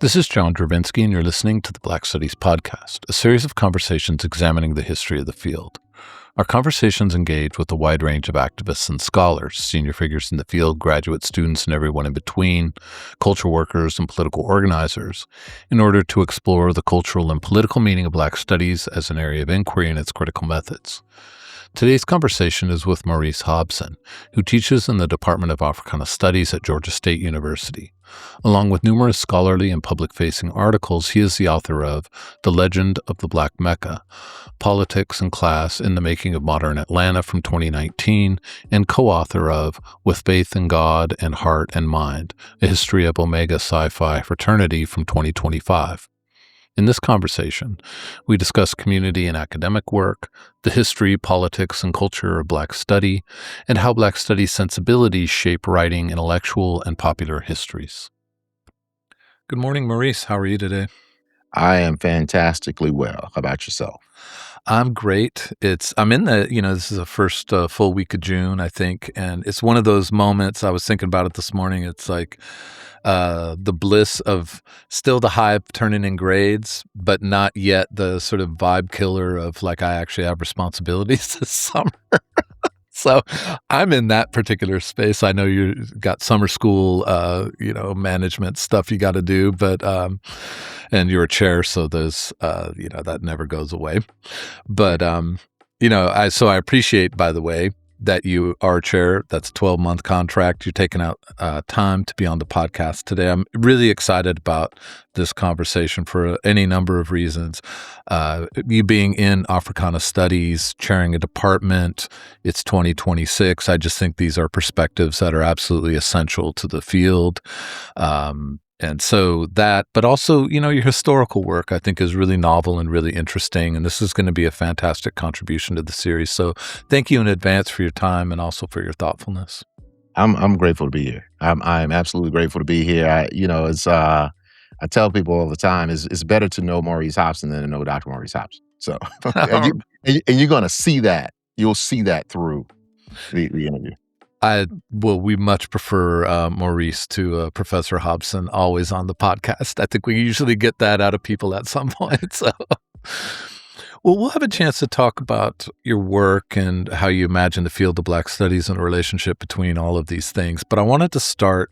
This is John Drabinski, and you're listening to the Black Studies Podcast, a series of conversations examining the history of the field. Our conversations engage with a wide range of activists and scholars, senior figures in the field, graduate students, and everyone in between, culture workers and political organizers, in order to explore the cultural and political meaning of Black studies as an area of inquiry and its critical methods. Today's conversation is with Maurice Hobson, who teaches in the Department of Africana Studies at Georgia State University. Along with numerous scholarly and public-facing articles, he is the author of The Legend of the Black Mecca, Politics and Class in the Making of Modern Atlanta from 2019, and co-author of With Faith in God and Heart and Mind, A History of Omega Sci-Fi Fraternity from 2025. In this conversation, we discuss community and academic work, the history, politics, and culture of Black study, and how Black study sensibilities shape writing intellectual and popular histories. Good morning, Maurice. How are you today? I am fantastically well. How about yourself? I'm great. I'm in this is the first full week of June, I think, and it's one of those moments. I was thinking about it this morning. It's like the bliss of still the high of turning in grades, but not yet the sort of vibe killer of like I actually have responsibilities this summer. So I'm in that particular space. I know you got summer school, management stuff you got to do, but and you're a chair, so there's that never goes away. But I appreciate, by the way, that you are a chair. That's a 12-month contract. You're taking out time to be on the podcast today. I'm really excited about this conversation for any number of reasons. You being in Africana Studies, chairing a department, it's 2026. I just think these are perspectives that are absolutely essential to the field. And so that, but also, your historical work, I think, is really novel and really interesting. And this is going to be a fantastic contribution to the series. So thank you in advance for your time and also for your thoughtfulness. I'm grateful to be here. I'm absolutely grateful to be here. I tell people all the time, it's better to know Maurice Hobson than to know Dr. Maurice Hobson. So, and you're going to see that. You'll see that through the interview. We much prefer Maurice to Professor Hobson, always on the podcast. I think we usually get that out of people at some point. So, we'll have a chance to talk about your work and how you imagine the field of Black studies and the relationship between all of these things. But I wanted to start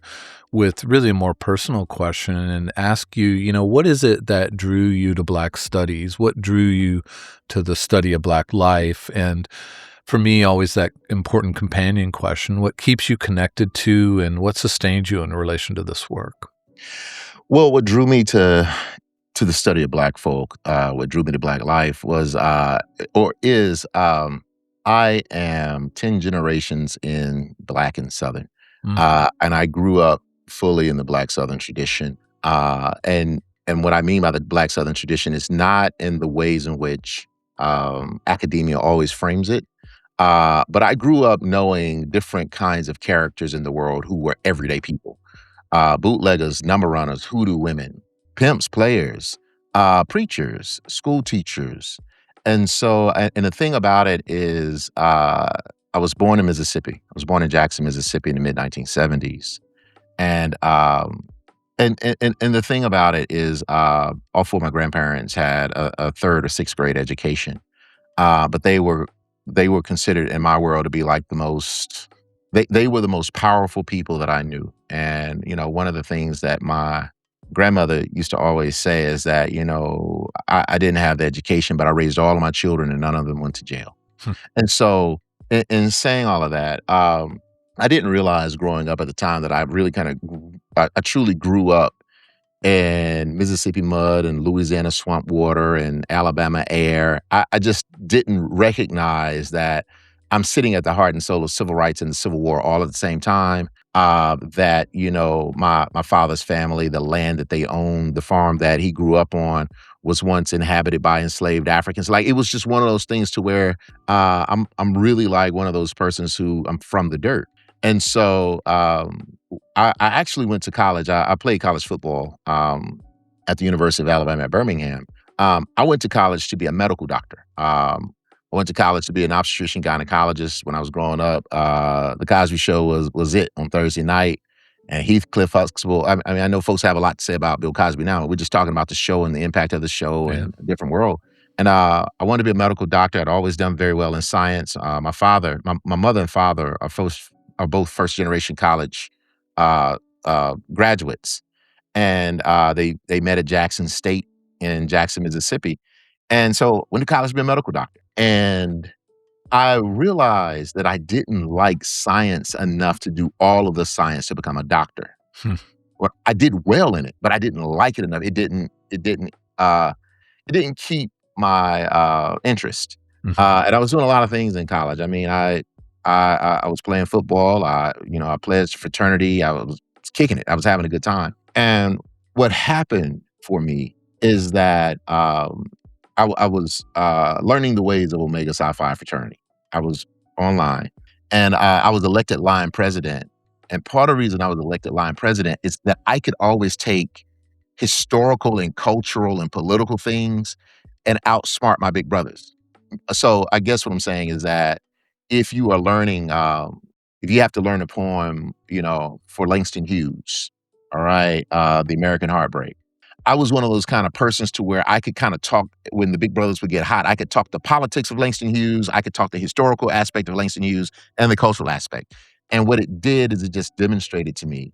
with really a more personal question and ask you, what is it that drew you to Black studies? What drew you to the study of Black life? And for me, always that important companion question, what keeps you connected to and what sustained you in relation to this work? Well, what drew me to the study of Black folk, what drew me to Black life was, I am 10 generations in Black and Southern. And I grew up fully in the Black Southern tradition. And what I mean by the Black Southern tradition is not in the ways in which academia always frames it. But I grew up knowing different kinds of characters in the world who were everyday people. Bootleggers, number runners, hoodoo women, pimps, players, preachers, school teachers. And so, and the thing about it is, I was born in Mississippi. I was born in Jackson, Mississippi in the mid-1970s. And the thing about it is, all four of my grandparents had a third or sixth grade education. But they were considered in my world to be like they were the most powerful people that I knew. And, one of the things that my grandmother used to always say is that, I didn't have the education, but I raised all of my children and none of them went to jail. And so in saying all of that, I didn't realize growing up at the time that I really I truly grew up in Mississippi mud and Louisiana swamp water and Alabama air. I just didn't recognize that I'm sitting at the heart and soul of civil rights and the Civil War all at the same time. That, my father's family, the land that they owned, the farm that he grew up on was once inhabited by enslaved Africans. Like, it was just one of those things to where I'm really like one of those persons who I'm from the dirt. And so I actually went to college. I played college football at the University of Alabama at Birmingham. I went to college to be a medical doctor. I went to college to be an obstetrician gynecologist when I was growing up. The Cosby Show was it on Thursday night. and Heathcliff Huxtable. I mean, I know folks have a lot to say about Bill Cosby now. We're just talking about the show and the impact of the show Yeah. and a different world. And I wanted to be a medical doctor. I'd always done very well in science. My mother and father are both first generation college uh, graduates, and they met at Jackson State in Jackson, Mississippi. And so went to college to be a medical doctor. And I realized that I didn't like science enough to do all of the science to become a doctor. Hmm. Well, I did well in it, but I didn't like it enough. Uh, it didn't keep my interest. Mhm. And I was doing a lot of things in college. I mean, I was playing football. I pledged fraternity. I was kicking it. I was having a good time. And what happened for me is that I was learning the ways of Omega Psi Phi fraternity. I was online, and I was elected line president. And part of the reason I was elected line president is that I could always take historical and cultural and political things and outsmart my big brothers. So I guess what I'm saying is that if you are learning, if you have to learn a poem, for Langston Hughes, all right, The American Heartbreak. I was one of those kind of persons to where I could kind of talk when the big brothers would get hot. I could talk the politics of Langston Hughes. I could talk the historical aspect of Langston Hughes and the cultural aspect. And what it did is it just demonstrated to me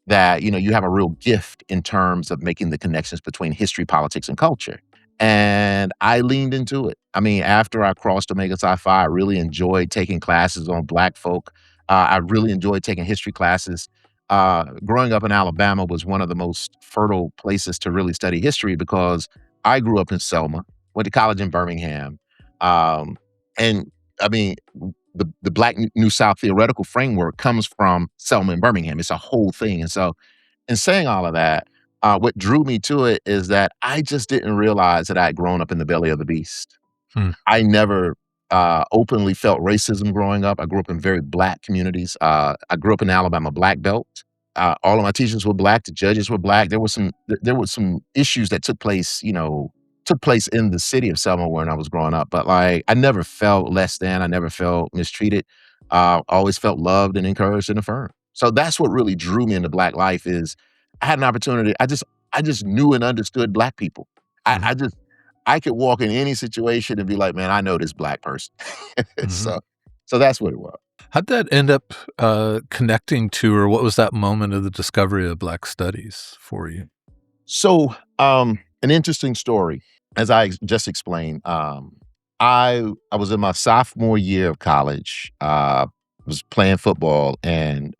that, you have a real gift in terms of making the connections between history, politics, and culture. And I leaned into it. I mean, after I crossed Omega Psi Phi, I really enjoyed taking classes on Black folk. I really enjoyed taking history classes. Growing up in Alabama was one of the most fertile places to really study history because I grew up in Selma, went to college in Birmingham. Um, and I mean, the Black New South theoretical framework comes from Selma and Birmingham. It's a whole thing. And so, in saying all of that, what drew me to it is that I just didn't realize that I had grown up in the belly of the beast. Hmm. I never openly felt racism growing up. I grew up in very Black communities. I grew up in Alabama Black Belt. All of my teachers were Black. The judges were Black. There were some issues that took place in the city of Selma when I was growing up. But like, I never felt less than. I never felt mistreated. Always felt loved and encouraged and affirmed. So that's what really drew me into Black life. Is I had an opportunity. I just knew and understood Black people. I, Mhm. I just I could walk in any situation and be like, man, I know this Black person. Mhm. so so that's what it was. How'd that end up, connecting to, or what was that moment of the discovery of Black studies for you? So, an interesting story, as I just explained. I was in my sophomore year of college. Was playing football, and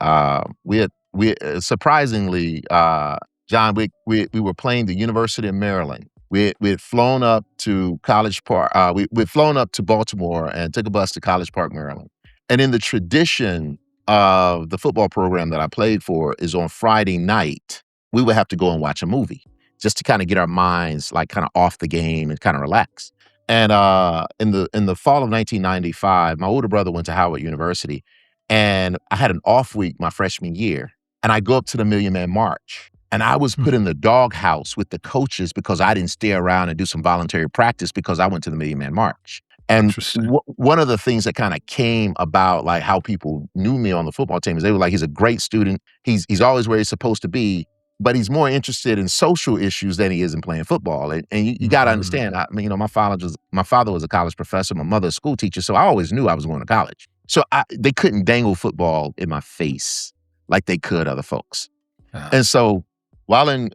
surprisingly, John, we were playing the University of Maryland. We had flown up to College Park. We'd flown up to Baltimore and took a bus to College Park, Maryland. And in the tradition of the football program that I played for, is on Friday night we would have to go and watch a movie just to kind of get our minds like kind of off the game and kind of relax. And in the fall of 1995, my older brother went to Howard University, and I had an off week my freshman year, and I go up to the Million Man March, and I was Hmm. put in the doghouse with the coaches because I didn't stay around and do some voluntary practice because I went to the Million Man March. And Interesting. one of the things that kind of came about like how people knew me on the football team is they were like, he's a great student. He's always where he's supposed to be, but he's more interested in social issues than he is in playing football. And you got to Mhm. understand, I mean, my father was a college professor, my mother a school teacher, so I always knew I was going to college. So they couldn't dangle football in my face like they could other folks. Yeah. And so while in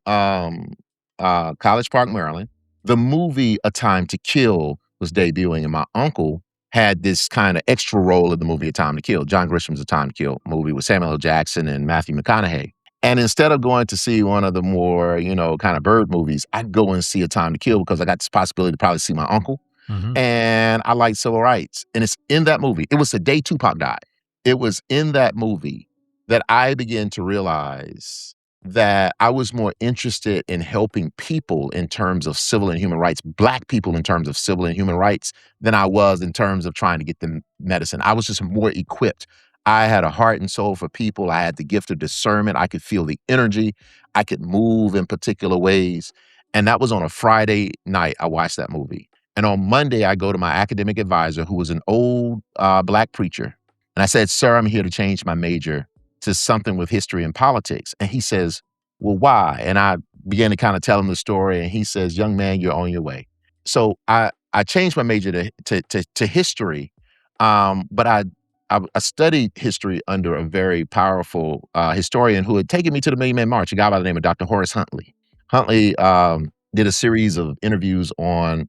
College Park, Maryland, the movie A Time to Kill was debuting, and my uncle had this kind of extra role in the movie A Time to Kill. John Grisham's A Time to Kill movie with Samuel L. Jackson and Matthew McConaughey. And instead of going to see one of the more, kind of bird movies, I'd go and see A Time to Kill because I got this possibility to probably see my uncle. Mhm. And I like civil rights. And it's in that movie. It was the day Tupac died. It was in that movie that I began to realize that I was more interested in helping people in terms of civil and human rights, Black people in terms of civil and human rights, than I was in terms of trying to get them medicine. I was just more equipped. I had a heart and soul for people. I had the gift of discernment. I could feel the energy. I could move in particular ways. And that was on a Friday night. I watched that movie. And on Monday, I go to my academic advisor, who was an old Black preacher. And I said, sir, I'm here to change my major to something with history and politics. And he says, "Well, why?" And I began to kind of tell him the story, and he says, "Young man, you're on your way." So I changed my major to history, but I studied history under a very powerful historian who had taken me to the Million Man March, a guy by the name of Dr. Horace Huntley. Huntley did a series of interviews on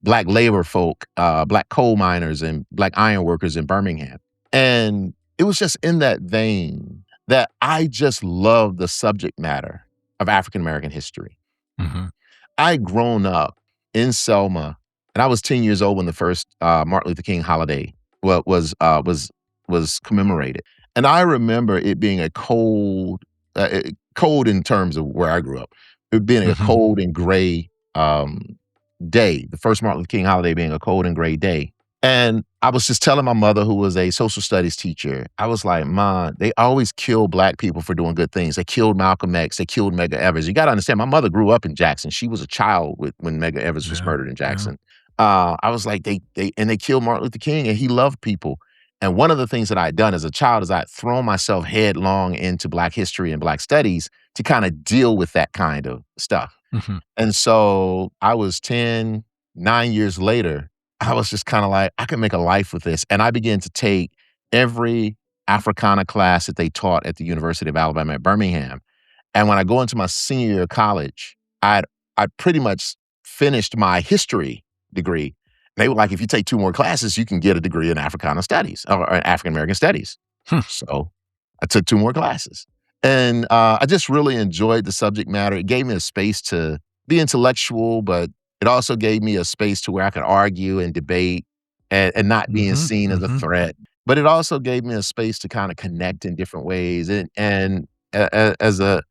black labor folk, black coal miners, and black iron workers in Birmingham. And it was just in that vein that I just love the subject matter of African American history. Mhm. I'd grown up in Selma, and I was 10 years old when the first Martin Luther King holiday wa was commemorated. And I remember it being a cold in terms of where I grew up. It being a Mhm. cold and gray day, the first Martin Luther King holiday being a cold and gray day. And I was just telling my mother, who was a social studies teacher, I was like, "Ma, they always kill black people for doing good things. They killed Malcolm X. They killed Medgar Evers." You got to understand, my mother grew up in Jackson. She was a child when Medgar Evers was Yeah. murdered in Yeah. Jackson. I was like, they killed Martin Luther King, and he loved people. And one of the things that I had done as a child is I had thrown myself headlong into Black history and Black studies to kind of deal with that kind of stuff. Mhm. And so I was 10, 9 years later, I was just kinda like, "I can make a life with this," and I began to take every Africana class that they taught at the University of Alabama at Birmingham, and when I go into my senior year of college, I'd I pretty much finished my history degree. They were like, "If you take 2 more classes, you can get a degree in Africana studies or African American studies." Hmm. So, I took 2 more classes, and, I just really enjoyed the subject matter. It gave me a space to be intellectual, but it also gave me a space to where I could argue and debate and not being Mhm. seen as a Mhm. threat. But it also gave me a space to kinda connect in different ways, and as a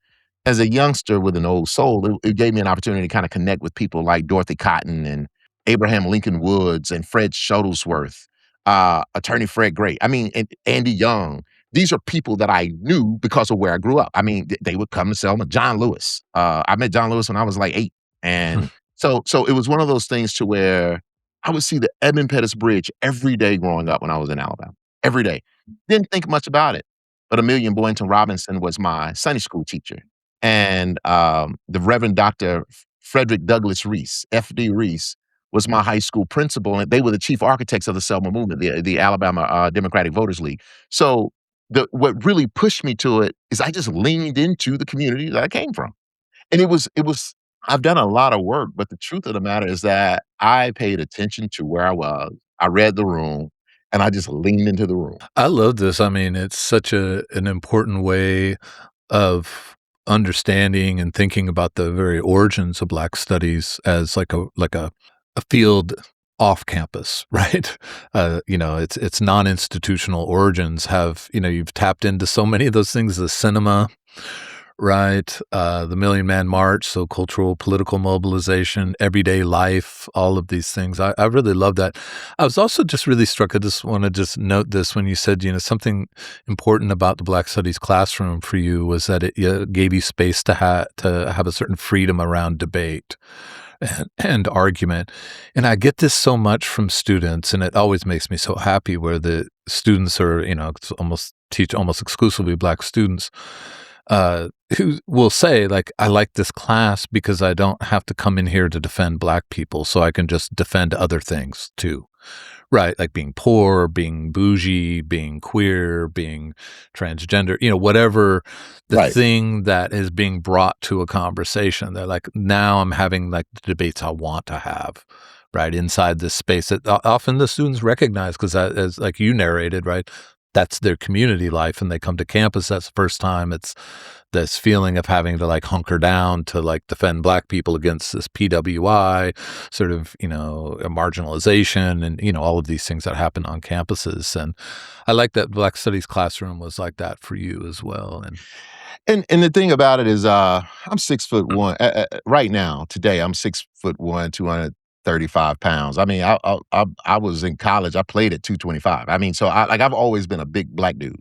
youngster with an old soul, it gave me an opportunity to kinda connect with people like Dorothy Cotton and Abraham Lincoln Woods and Fred Shuttlesworth, Attorney Fred Gray. I mean, and Andy Young. These are people that I knew because of where I grew up. I mean, they would come to Selma. John Lewis. I met John Lewis when I was like 8. And so it was one of those things to where I would see the Edmund Pettus Bridge every day growing up when I was in Alabama. Every day. Didn't think much about it. But Amelia Boynton Robinson was my Sunday school teacher. And the Reverend Dr. Frederick Douglass Reese, FD Reese, was my high school principal, and they were the chief architects of the Selma movement, the Alabama Democratic Voters League. So what really pushed me to it is I just leaned into the community that I came from. And it was I've done a lot of work, but the truth of the matter is that I paid attention to where I was. I read the room, and I just leaned into the room. I love this. I mean, it's such an important way of understanding and thinking about the very origins of Black studies as like a field off campus, right? Its non-institutional origins have, you've tapped into so many of those things, the cinema, right? The Million Man March, so cultural, political mobilization, everyday life, all of these things. I really love that. I was also just really struck. I just want to just note this when you said, something important about the Black Studies classroom for you was that it gave you space to have a certain freedom around debate and argument. And I get this so much from students, and it always makes me so happy where the students are, it's almost teach almost exclusively Black students who will say, like, I like this class because I don't have to come in here to defend Black people, so I can just defend other things too. Right, like being poor, being bougie, being queer, being transgender, whatever the Right. thing that is being brought to a conversation. They're like, now I'm having like the debates I want to have, right, inside this space that often the students recognize because as like you narrated, right, that's their community life, and they come to campus. That's the first time it's this feeling of having to like hunker down to like defend Black people against this PWI sort of, a marginalization and, all of these things that happen on campuses. And I like that Black Studies classroom was like that for you as well. And And the thing about it is, I'm 6'1". Right now, today, I'm 6'1", 235 pounds. I mean, I was in college. I played at 225. I mean, so I've always been a big black dude,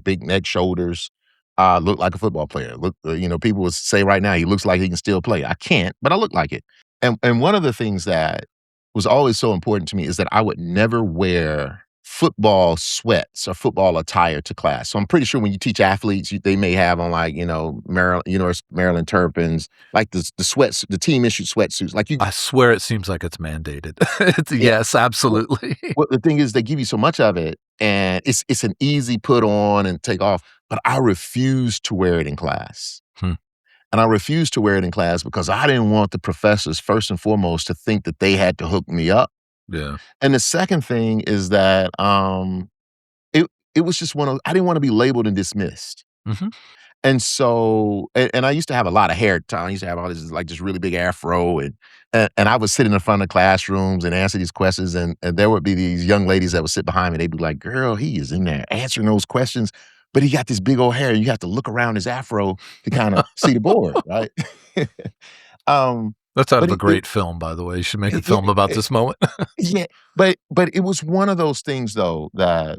big neck, shoulders, look like a football player. Look, people would say right now he looks like he can still play. I can't, but I look like it. And one of the things that was always so important to me is that I would never wear football sweats or football attire to class. So I'm pretty sure when you teach athletes, they may have on like, Maryland Terrapins, like the sweats, the team issued sweatsuits. Like you, I swear it seems like it's mandated. yeah. Yes, Well, absolutely. the thing is, they give you so much of it, and it's an easy put on and take off. But I refuse to wear it in class. Hmm, And I refused to wear it in class because I didn't want the professors, first and foremost, to think that they had to hook me up. yeah. And the second thing is that it it was just I didn't want to be labeled and dismissed. Mhm, And so, and I used to have a lot of hair at the time. I used to have all this like this really big afro, and I would sit in the front of classrooms and answer these questions, and there would be these young ladies that would sit behind me. They'd be like, "Girl, he is in there answering those questions, but he got this big old hair. You have to look around his afro to kind of see the board, right?" um, that's out but of a great film, by the way. You should make a yeah, film about this moment. yeah, but it was one of those things though that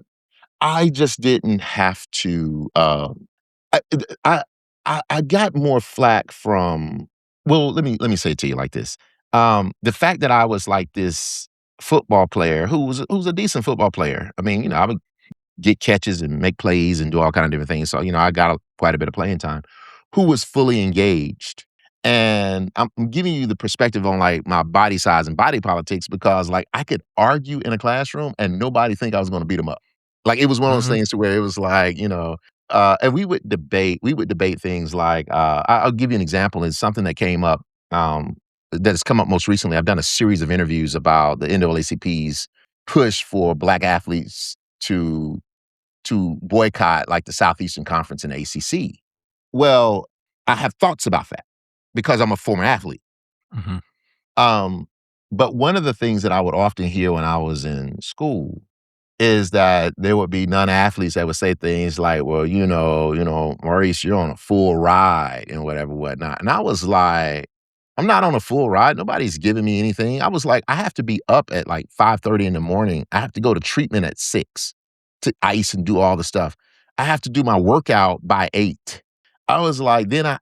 I just didn't have to, I I I got more flack from, well, let me say it to you like this. The fact that I was like this football player who's a decent football player. I mean, I would get catches and make plays and do all kind of different things. So, I got quite a bit of playing time. Who was fully engaged. And I'm giving you the perspective on like my body size and body politics because like I could argue in a classroom and nobody think I was going to beat them up. Like it was one of those Mhm, things to where it was like, and we would debate things like, I'll give you an example. It's something that came up, that has come up most recently. I've done a series of interviews about the NAACP's push for black athletes to boycott like the Southeastern Conference and ACC. Well, I have thoughts about that because I'm a former athlete. mhm, Um, but one of the things that I would often hear when I was in school is that there would be non-athletes that would say things like, "Well, Maurice, you're on a full ride and whatever, whatnot." And I was like, "I'm not on a full ride. Nobody's giving me anything." I was like, "I have to be up at like 5:30 in the morning. I have to go to treatment at 6 to ice and do all the stuff. I have to do my workout by 8." I was like, then I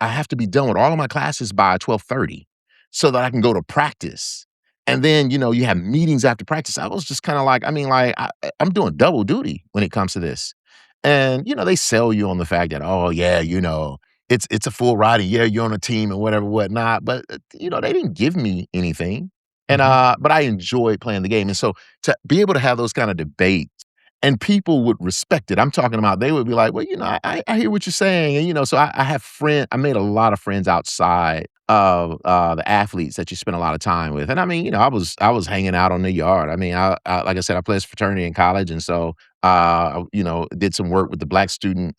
have to be done with all of my classes by 12:30 so that I can go to practice. And then, you have meetings after practice. I was just kind of like, I mean, like, I'm doing double duty when it comes to this. And, they sell you on the fact that, oh, yeah, it's a full ride and yeah, you're on a team and whatever, whatnot. But, they didn't give me anything. And, mhm, but I enjoyed playing the game. And so to be able to have those kind of debates and people would respect it. I'm talking about they would be like, well, I hear what you're saying. And, so I have I made a lot of friends outside of the athletes that you spend a lot of time with. And I mean, I was hanging out on the yard. I mean, like I said, I played fraternity in college. And so, did some work with the Black Student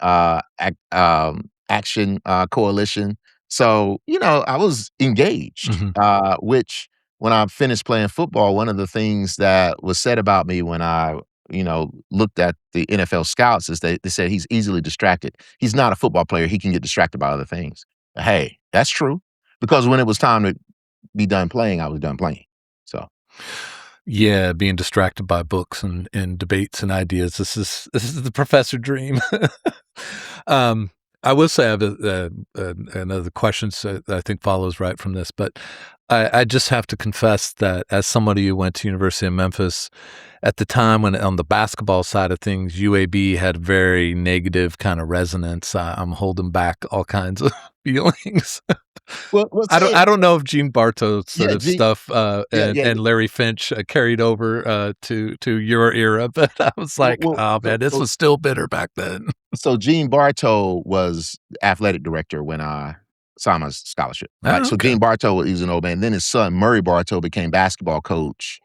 Action Coalition. So, I was engaged, mhm. which when I finished playing football, one of the things that was said about me when I looked at the NFL scouts is they said he's easily distracted. He's not a football player. He can get distracted by other things. Hey, that's true. Because when it was time to be done playing, I was done playing. So Yeah, being distracted by books and debates and ideas. This is the professor dream. Um, I will say I have another question that I think follows right from this, but I just have to confess that as somebody who went to University of Memphis at the time when on the basketball side of things, UAB had very negative kind of resonance. I'm holding back all kinds of feelings. well, I don't say I it. don't know if Gene Bartow's sort Yeah, of stuff, yeah, and yeah. and Larry Finch, carried over, to your era, but I was Well, like, well "Oh, so, man, this so was still bitter back then." so Gene Bartow was athletic director when I signed my scholarship. Like Oh, so, okay. Gene Bartow, he was an old man. Then his son Murray Bartow became basketball coach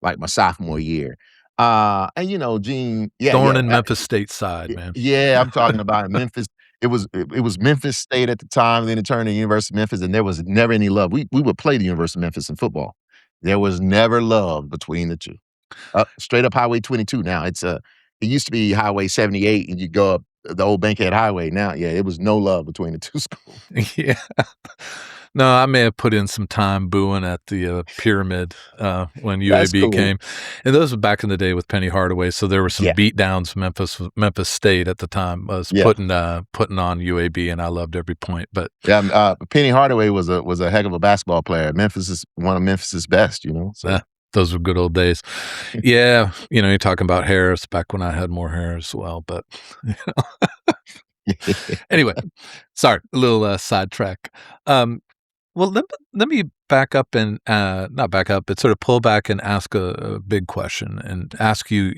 like my sophomore year. And Gene, yeah, Thorn yeah. in Memphis State side, man. Yeah, I'm talking about Memphis. It was Memphis State at the time, then it turned to University of Memphis, and there was never any love. We would play the University of Memphis in football. There was never love between the 2. Straight up Highway 22 now. It used to be Highway 78, and you go up the old Bankhead Highway. Now, yeah, it was no love between the 2 schools. Yeah. No, I may have put in some time booing at the, pyramid, when That's UAB cool. came, and those were back in the day with Penny Hardaway, so there were some Yeah, beat downs. Memphis State at the time was yeah, putting on UAB, and I loved every point, but yeah. Penny Hardaway was a heck of a basketball player. Memphis is one of Memphis's best. So Those were good old days. Yeah, you're talking about hairs back when I had more hair as well, but anyway, sorry, a little, sidetrack. Um, well, let me back up and, not back up, but sort of pull back and ask a big question and ask you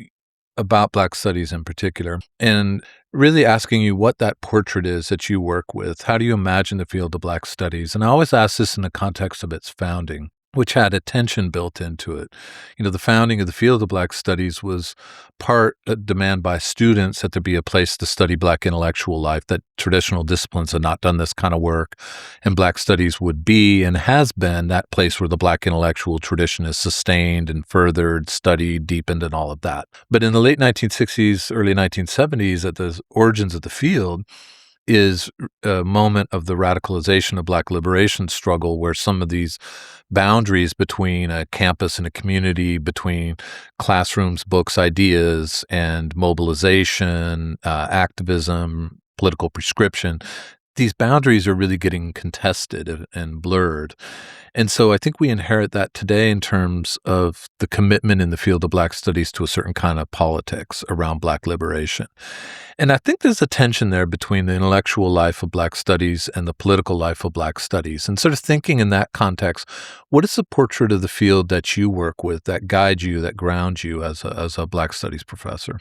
about Black studies in particular, and really asking you what that portrait is that you work with. How do you imagine the field of Black studies? And I always ask this in the context of its founding, which had a tension built into it. The founding of the field of Black studies was part a demand by students that there be a place to study Black intellectual life, that traditional disciplines had not done this kind of work, and Black studies would be and has been that place where the Black intellectual tradition is sustained and furthered, studied, deepened, and all of that. But in the late 1960s, early 1970s, at the origins of the field, is a moment of the radicalization of Black liberation struggle, where some of these boundaries between a campus and a community, between classrooms, books, ideas, and mobilization, activism, political prescription, these boundaries are really getting contested and blurred. And so I think we inherit that today in terms of the commitment in the field of Black studies to a certain kind of politics around Black liberation. And I think there's a tension there between the intellectual life of Black studies and the political life of Black studies. And sort of thinking in that context, what is the portrait of the field that you work with that guides you, that grounds you as a Black studies professor?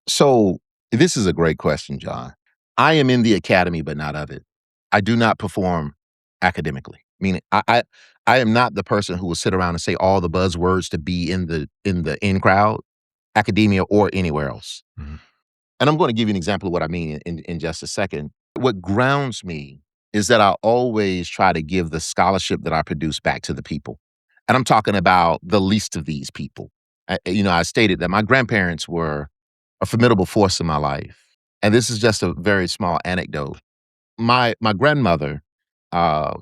So this is a great question, John. I am in the academy, but not of it. I do not perform academically. Meaning, I am not the person who will sit around and say all the buzzwords to be in the in crowd, academia or anywhere else. Mhm. And I'm going to give you an example of what I mean in just a second. What grounds me is that I always try to give the scholarship that I produce back to the people. And I'm talking about the least of these people. I stated that my grandparents were a formidable force in my life. And this is just a very small anecdote. My grandmother uh,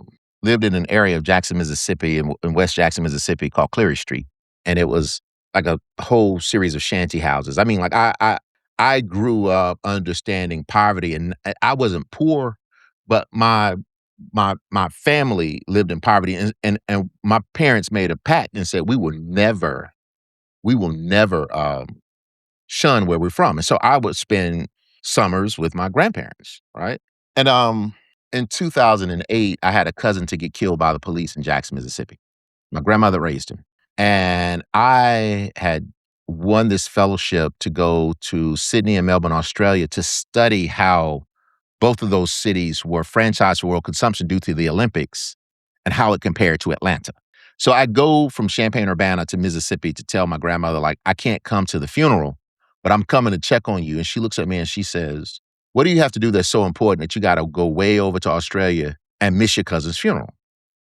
lived in an area of Jackson, Mississippi, in West Jackson, Mississippi, called Cleary Street, and it was like a whole series of shanty houses. I mean, like I grew up understanding poverty, and I wasn't poor, but my family lived in poverty, and my parents made a pact and said we will never shun where we're from. And so I would spend summers with my grandparents, right? And in 2008, I had a cousin to get killed by the police in Jackson, Mississippi. My grandmother raised him. And I had won this fellowship to go to Sydney and Melbourne, Australia to study how both of those cities were franchised for world consumption due to the Olympics and how it compared to Atlanta. So I go from Champaign-Urbana to Mississippi to tell my grandmother, like, I can't come to the funeral, but I'm coming to check on you. And she looks at me and she says, what do you have to do that's so important that you got to go way over to Australia and miss your cousin's funeral?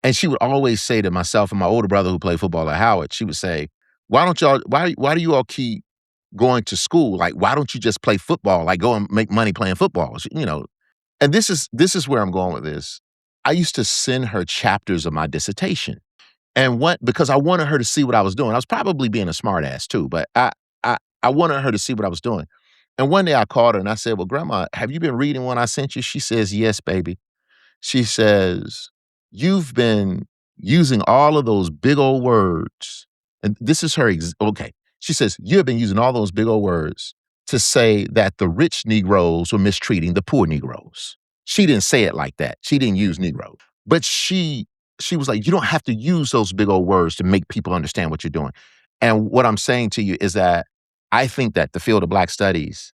And she would always say to myself and my older brother who played football at Howard, she would say, why do you all keep going to school? Like, why don't you just play football? Like, go and make money playing football, and this is where I'm going with this. I used to send her chapters of my dissertation, and what because I wanted her to see what I was doing. I was probably being a smartass too, but I wanted her to see what I was doing. And one day I called her and I said, "Well, Grandma, have you been reading what I sent you?" She says, "Yes, baby." She says, "You've been using all of those big old words." And this is her okay. She says, "You have been using all those big old words to say that the rich Negroes were mistreating the poor Negroes." She didn't say it like that. She didn't use Negro. But she was like, "You don't have to use those big old words to make people understand what you're doing." And what I'm saying to you is that I think that the field of Black studies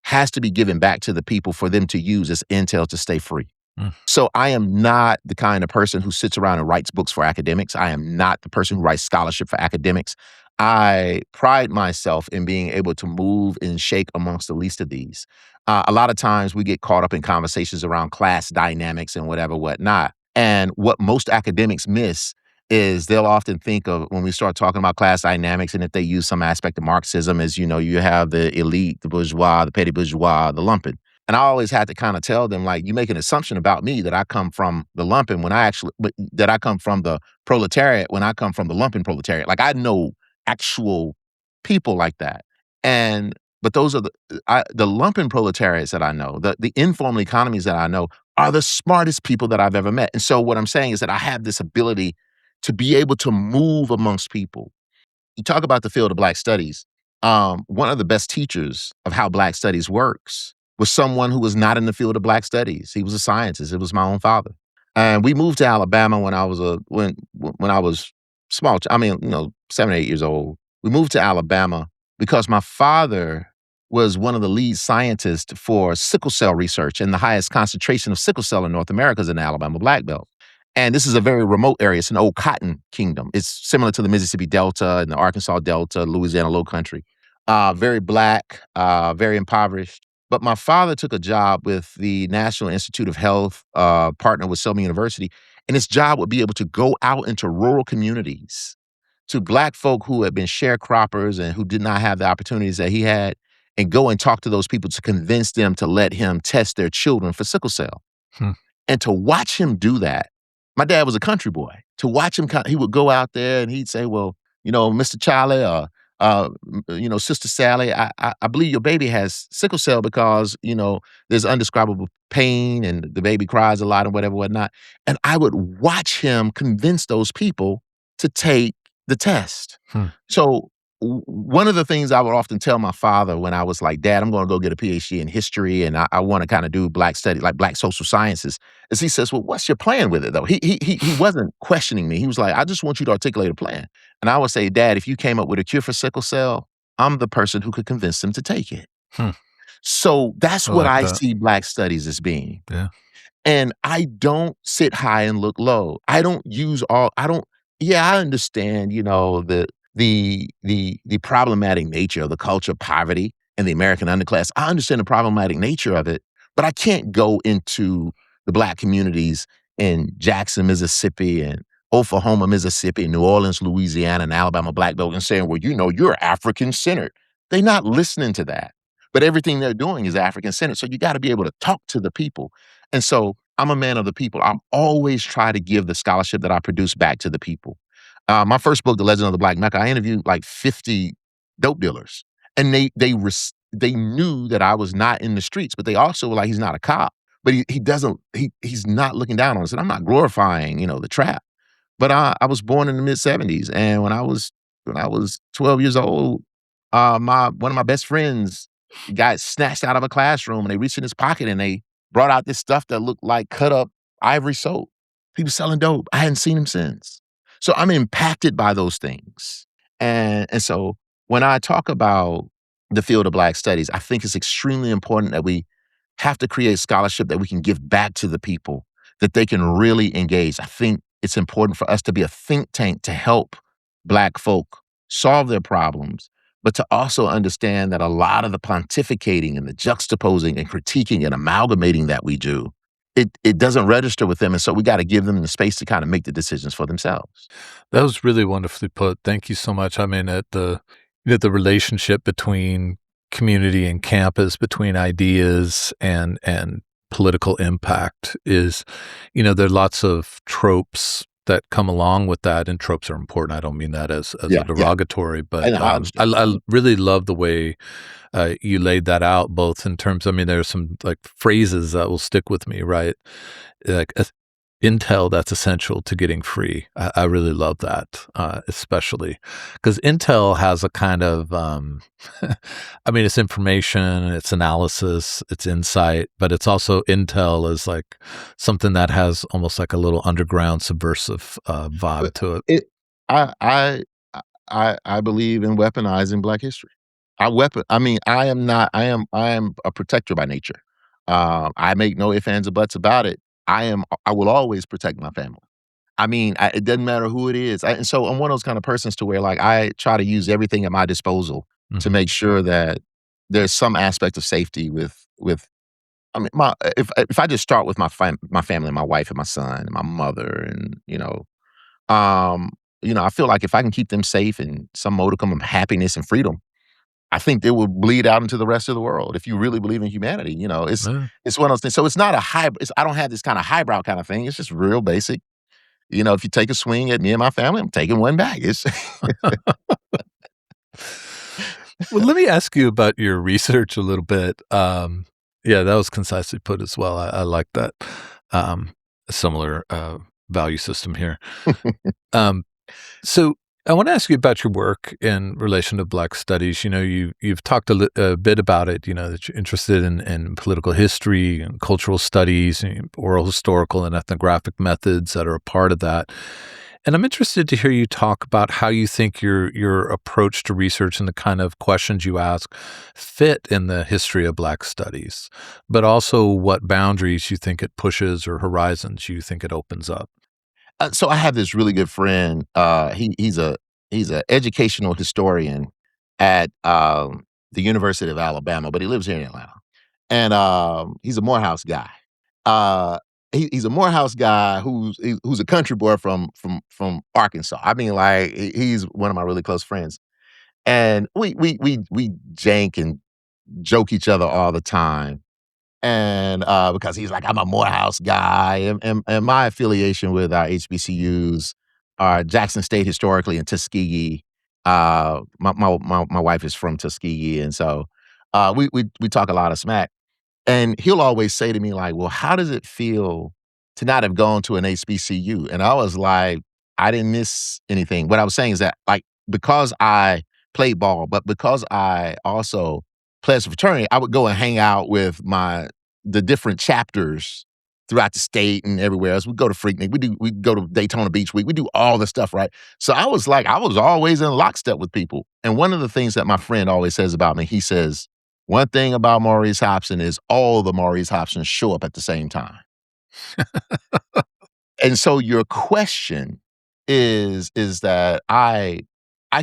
has to be given back to the people for them to use as intel to stay free. Mm. So I am not the kind of person who sits around and writes books for academics. I am not the person who writes scholarship for academics. I pride myself in being able to move and shake amongst the least of these. A lot of times we get caught up in conversations around class dynamics and whatever, whatnot. And what most academics miss is they'll often think of when we start talking about class dynamics, and if they use some aspect of Marxism, as you have the elite, the bourgeois, the petty bourgeois, the lumpen. And I always had to kind of tell them, like, you make an assumption about me that I come from the lumpen that I come from the proletariat when I come from the lumpen proletariat. Like, I know actual people like that. But those are the lumpen proletariats that I know, the informal economies that I know are the smartest people that I've ever met. And so what I'm saying is that I have this ability to be able to move amongst people you talk about the field of Black studies. One of the best teachers of how Black studies works was someone who was not in the field of Black studies. He was a scientist. It was my own father. And we moved to Alabama when I was when I was small. I mean, 7 or 8 years old. We moved to Alabama because my father was one of the lead scientists for sickle cell research, and the highest concentration of sickle cell in North America is in the Alabama Black Belt. And this is a very remote area. It's an old cotton kingdom. It's similar to the Mississippi Delta and the Arkansas Delta, Louisiana Low Country. Very Black, very impoverished. But my father took a job with the National Institute of Health, partnered with Selma University, and his job would be able to go out into rural communities to Black folk who had been sharecroppers and who did not have the opportunities that he had, and go and talk to those people to convince them to let him test their children for sickle cell. Hmm. And to watch him do that, my dad was a country boy. To watch him, he would go out there and he'd say, "Well, Mr. Charlie, or Sister Sally, I believe your baby has sickle cell because there's undescribable pain and the baby cries a lot and whatever, whatnot." And I would watch him convince those people to take the test. Hmm. So one of the things I would often tell my father when I was like, "Dad, I'm going to go get a PhD in history and I want to kind of do Black study, like Black social sciences," is he says, "Well, what's your plan with it, though?" He wasn't questioning me. He was like, "I just want you to articulate a plan." And I would say, "Dad, if you came up with a cure for sickle cell, I'm the person who could convince them to take it." Hmm. So that's I what like I that. see Black studies as being. Yeah. And I don't sit high and look low. I don't use all I don't Yeah, I understand, the problematic nature of the culture of poverty and the American underclass. I understand the problematic nature of it, but I can't go into the Black communities in Jackson, Mississippi, and Oklahoma, Mississippi, and New Orleans, Louisiana, and Alabama Black Belt and saying, "Well, you're African-centered." They're not listening to that, but everything they're doing is African-centered, so you gotta be able to talk to the people. And so I'm a man of the people. I'm always try to give the scholarship that I produce back to the people. My first book, The Legend of the Black Mecca, I interviewed like 50 dope dealers, and they knew that I was not in the streets, but they also were like, "He's not a cop, but he doesn't he's not looking down on us." And I'm not glorifying, the trap, but I was born in the mid '70s, and when I was 12 years old, my one of my best friends got snatched out of a classroom, and they reached in his pocket and they brought out this stuff that looked like cut up ivory soap. He was selling dope. I hadn't seen him since. So I'm impacted by those things. And so when I talk about the field of Black studies, I think it's extremely important that we have to create scholarship that we can give back to the people, that they can really engage. I think it's important for us to be a think tank to help Black folk solve their problems, but to also understand that a lot of the pontificating and the juxtaposing and critiquing and amalgamating that we do, it doesn't register with them. And so we got to give them the space to kind of make the decisions for themselves. That was really wonderfully put. Thank you so much. I mean, the relationship between community and campus, between ideas and political impact is, there are lots of tropes that come along with that, and tropes are important. I don't mean that as a Yeah, yeah. derogatory, but And I understand. I really love the way you laid that out, both in terms. I mean, there are some like phrases that will stick with me, right? Like intel that's essential to getting free. I really love that, especially because Intel has a kind of, I mean, it's information, it's analysis, it's insight, but it's also Intel is like something that has almost like a little underground subversive vibe But to it. it I I I believe in weaponizing Black history. I mean, I am a protector by nature. I make no ifs, ands, or buts about it. I will always protect my family. I mean, it doesn't matter who it is. And so I'm one of those kind of persons to where like I try to use everything at my disposal to Mhm. make sure that there's some aspect of safety with I mean, my if I just start with my family, my wife and my son and my mother and, um, I feel like if I can keep them safe and some modicum of happiness and freedom, I think they will bleed out into the rest of the world. If you really believe in humanity, Yeah. it's one of those things. So it's not a high. I don't have this kind of highbrow kind of thing. It's just real basic. If you take a swing at me and my family, I'm taking one back. It's Well, let me ask you about your research a little bit. Yeah, that was concisely put as well. I like that. A similar value system here. Um, so I want to ask you about your work in relation to Black studies. You know, you've talked a bit about it. You know that you're interested in political history and cultural studies, and oral historical and ethnographic methods that are a part of that. And I'm interested to hear you talk about how you think your approach to research and the kind of questions you ask fit in the history of Black studies, but also what boundaries you think it pushes or horizons you think it opens up. So I have this really good friend. He's a educational historian at the University of Alabama, but he lives here in Atlanta, and he's a Morehouse guy. Uh, he's a Morehouse guy who's a country boy from Arkansas. I mean, like he's one of my really close friends, and we jank and joke each other all the time. And, because he's like, "I'm a Morehouse guy," and my affiliation with our HBCUs are Jackson State historically and Tuskegee. My wife is from Tuskegee, and so, we talk a lot of smack. And he'll always say to me like, "Well, how does it feel to not have gone to an HBCU?" And I was like, "I didn't miss anything." What I was saying is that, like, because I played ball, but because I also pledged a fraternity, I would go and hang out with the different chapters throughout the state and everywhere else. We go to Freaknik, we go to Daytona Beach Week, we do all the stuff, right? So I was like, I was always in lockstep with people. And one of the things that my friend always says about me, he says, "One thing about Maurice Hobson is all the Maurice Hobsons show up at the same time." And so your question is that I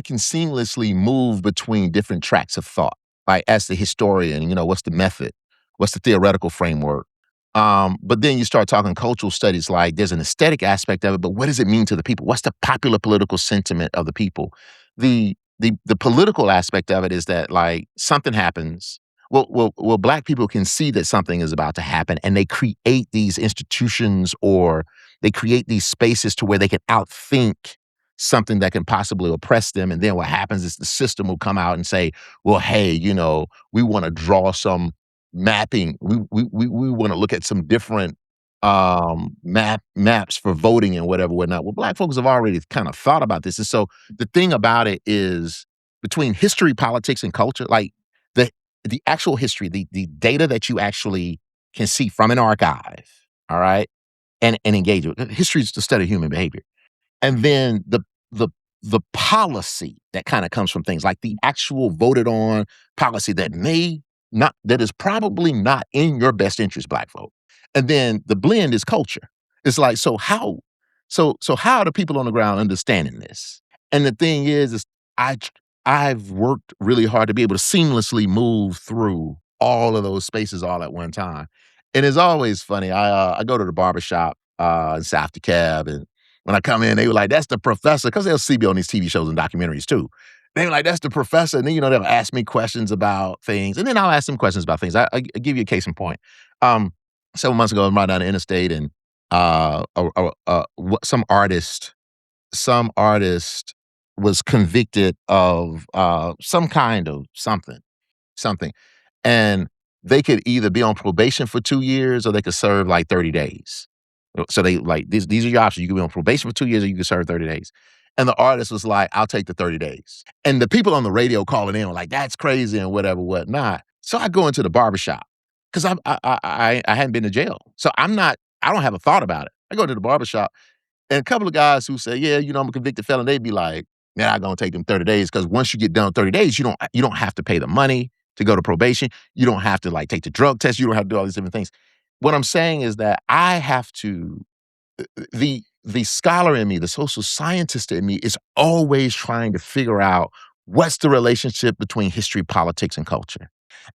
can seamlessly move between different tracks of thought. Like as the historian, what's the method? What's the theoretical framework? But then you start talking cultural studies, like there's an aesthetic aspect of it, but what does it mean to the people? What's the popular political sentiment of the people? The political aspect of it is that like something happens. Well, Black people can see that something is about to happen, and they create these institutions or they create these spaces to where they can outthink something that can possibly oppress them. And then what happens is the system will come out and say, well, hey, we want to draw some mapping. We want to look at some different maps for voting and whatever, whatnot. Well, Black folks have already kind of thought about this. And so the thing about it is between history, politics, and culture, like the the actual history, the data that you actually can see from an archive, all right, and engage with. History is the study of human behavior. And then the the policy that kinda comes from things like the actual voted on policy that is probably not in your best interest, Black folk. And then the blend is culture. It's like, so how are the people on the ground understanding this? And the thing is I tr I've worked really hard to be able to seamlessly move through all of those spaces all at one time. And it's always funny. I go to the barbershop, in South DeKalb, and when I come in, they were like, "That's the professor," because they'll see me on these TV shows and documentaries too. They were like, "That's the professor," and then, they'll ask me questions about things, and then I'll ask them questions about things. I give you a case in point. Um, Several months ago, I'm riding down the interstate, and some artist was convicted of some kind of something, and they could either be on probation for 2 years or they could serve like 30 days. So they like these are your options. You can be on probation for 2 years or you can serve 30 days. And the artist was like, "I'll take the 30 days." And the people on the radio calling in were like, "That's crazy," and whatever, whatnot. So I go into the barbershop because I hadn't been to jail. So I don't have a thought about it. I go to the barbershop and a couple of guys who say, "Yeah, I'm a convicted felon," they'd be like, "They're not gonna take them 30 days because once you get done 30 days, you don't have to pay the money to go to probation. You don't have to like take the drug test. You don't have to do all these different things." What I'm saying is that I have to the scholar in me, the social scientist in me is always trying to figure out what's the relationship between history, politics, and culture.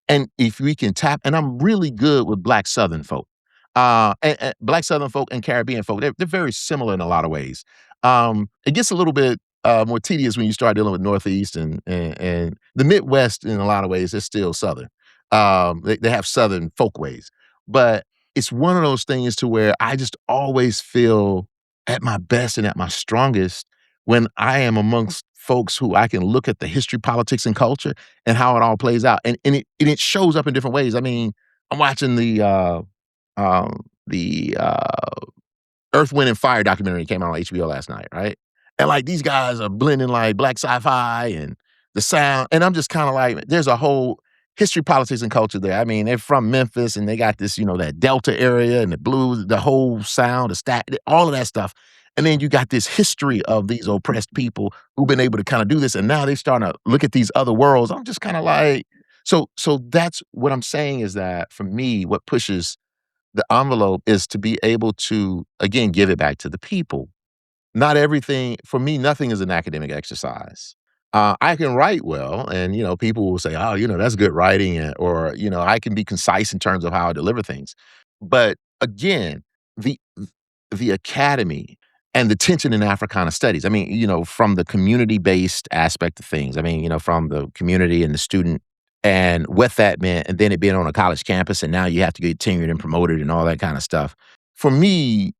And if we can tap, and I'm really good with Black Southern folk, and Black Southern folk and Caribbean folk, they're very similar in a lot of ways. It gets a little bit more tedious when you start dealing with Northeast and the Midwest. In a lot of ways, is still Southern. They have Southern folkways, but it's one of those things to where I just always feel at my best and at my strongest when I am amongst folks who I can look at the history, politics, and culture and how it all plays out. And it shows up in different ways. I mean, I'm watching the Earth, Wind, and Fire documentary came out on HBO last night, right? And, like, these guys are blending, like, black sci-fi and the sound, and I'm just kinda like, there's a whole history, politics, and culture there. I mean, they're from Memphis, and they got this, that Delta area and the blues, the whole sound, the stat all of that stuff. And then you got this history of these oppressed people who've been able to kinda do this, and now they starting to look at these other worlds. I'm just kinda like, so that's what I'm saying, is that for me, what pushes the envelope is to be able to, again, give it back to the people. Not everything for me, nothing is an academic exercise. I can write well, and, people will say, "Oh, that's good writing," or, I can be concise in terms of how I deliver things. But again, the the academy and the tension in Africana studies, I mean, from the community-based aspect of things, I mean, from the community and the student and what that meant, and then it being on a college campus, and now you have to get tenured and promoted and all that kind of stuff. For me,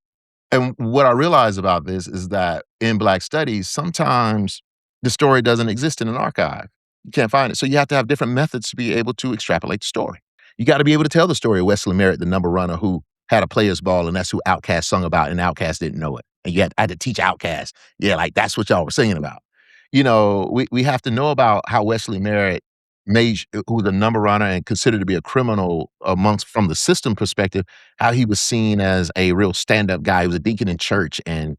and what I realize about this is that in Black studies, sometimes the story doesn't exist in an archive. You can't find it. So you have to have different methods to be able to extrapolate the story. You got to be able to tell the story of Wesley Merritt, the number runner who had a player's ball, and that's who Outkast sung about, and Outkast didn't know it. And I had to teach Outkast. Yeah, like that's what y'all were singing about. We have to know about how Wesley Merritt who was a number runner and considered to be a criminal amongst from the system perspective, how he was seen as a real stand-up guy. He was a deacon in church, and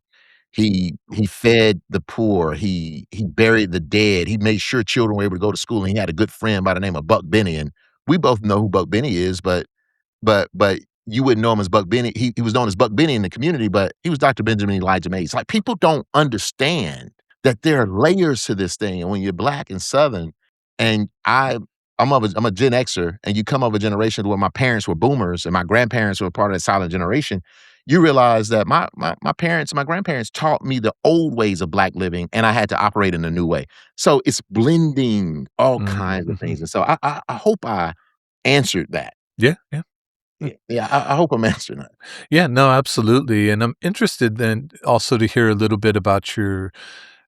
he fed the poor, he buried the dead, he made sure children were able to go to school, and he had a good friend by the name of Buck Benny, and we both know who Buck Benny is, but you wouldn't know him as Buck Benny. He was known as Buck Benny in the community, but he was Dr. Benjamin Elijah Mays. Like, people don't understand that there are layers to this thing, and when you're Black and Southern, and I'm a Gen Xer, and you come of a generation where my parents were boomers and my grandparents were part of that silent generation, you realize that my parents and my grandparents taught me the old ways of Black living, and I had to operate in a new way. So it's blending all Mm, kinds of mhm. things, and so I hope I answered that. Yeah, yeah. Yeah, I hope I'm answering that. Yeah, no, absolutely, and I'm interested then also to hear a little bit about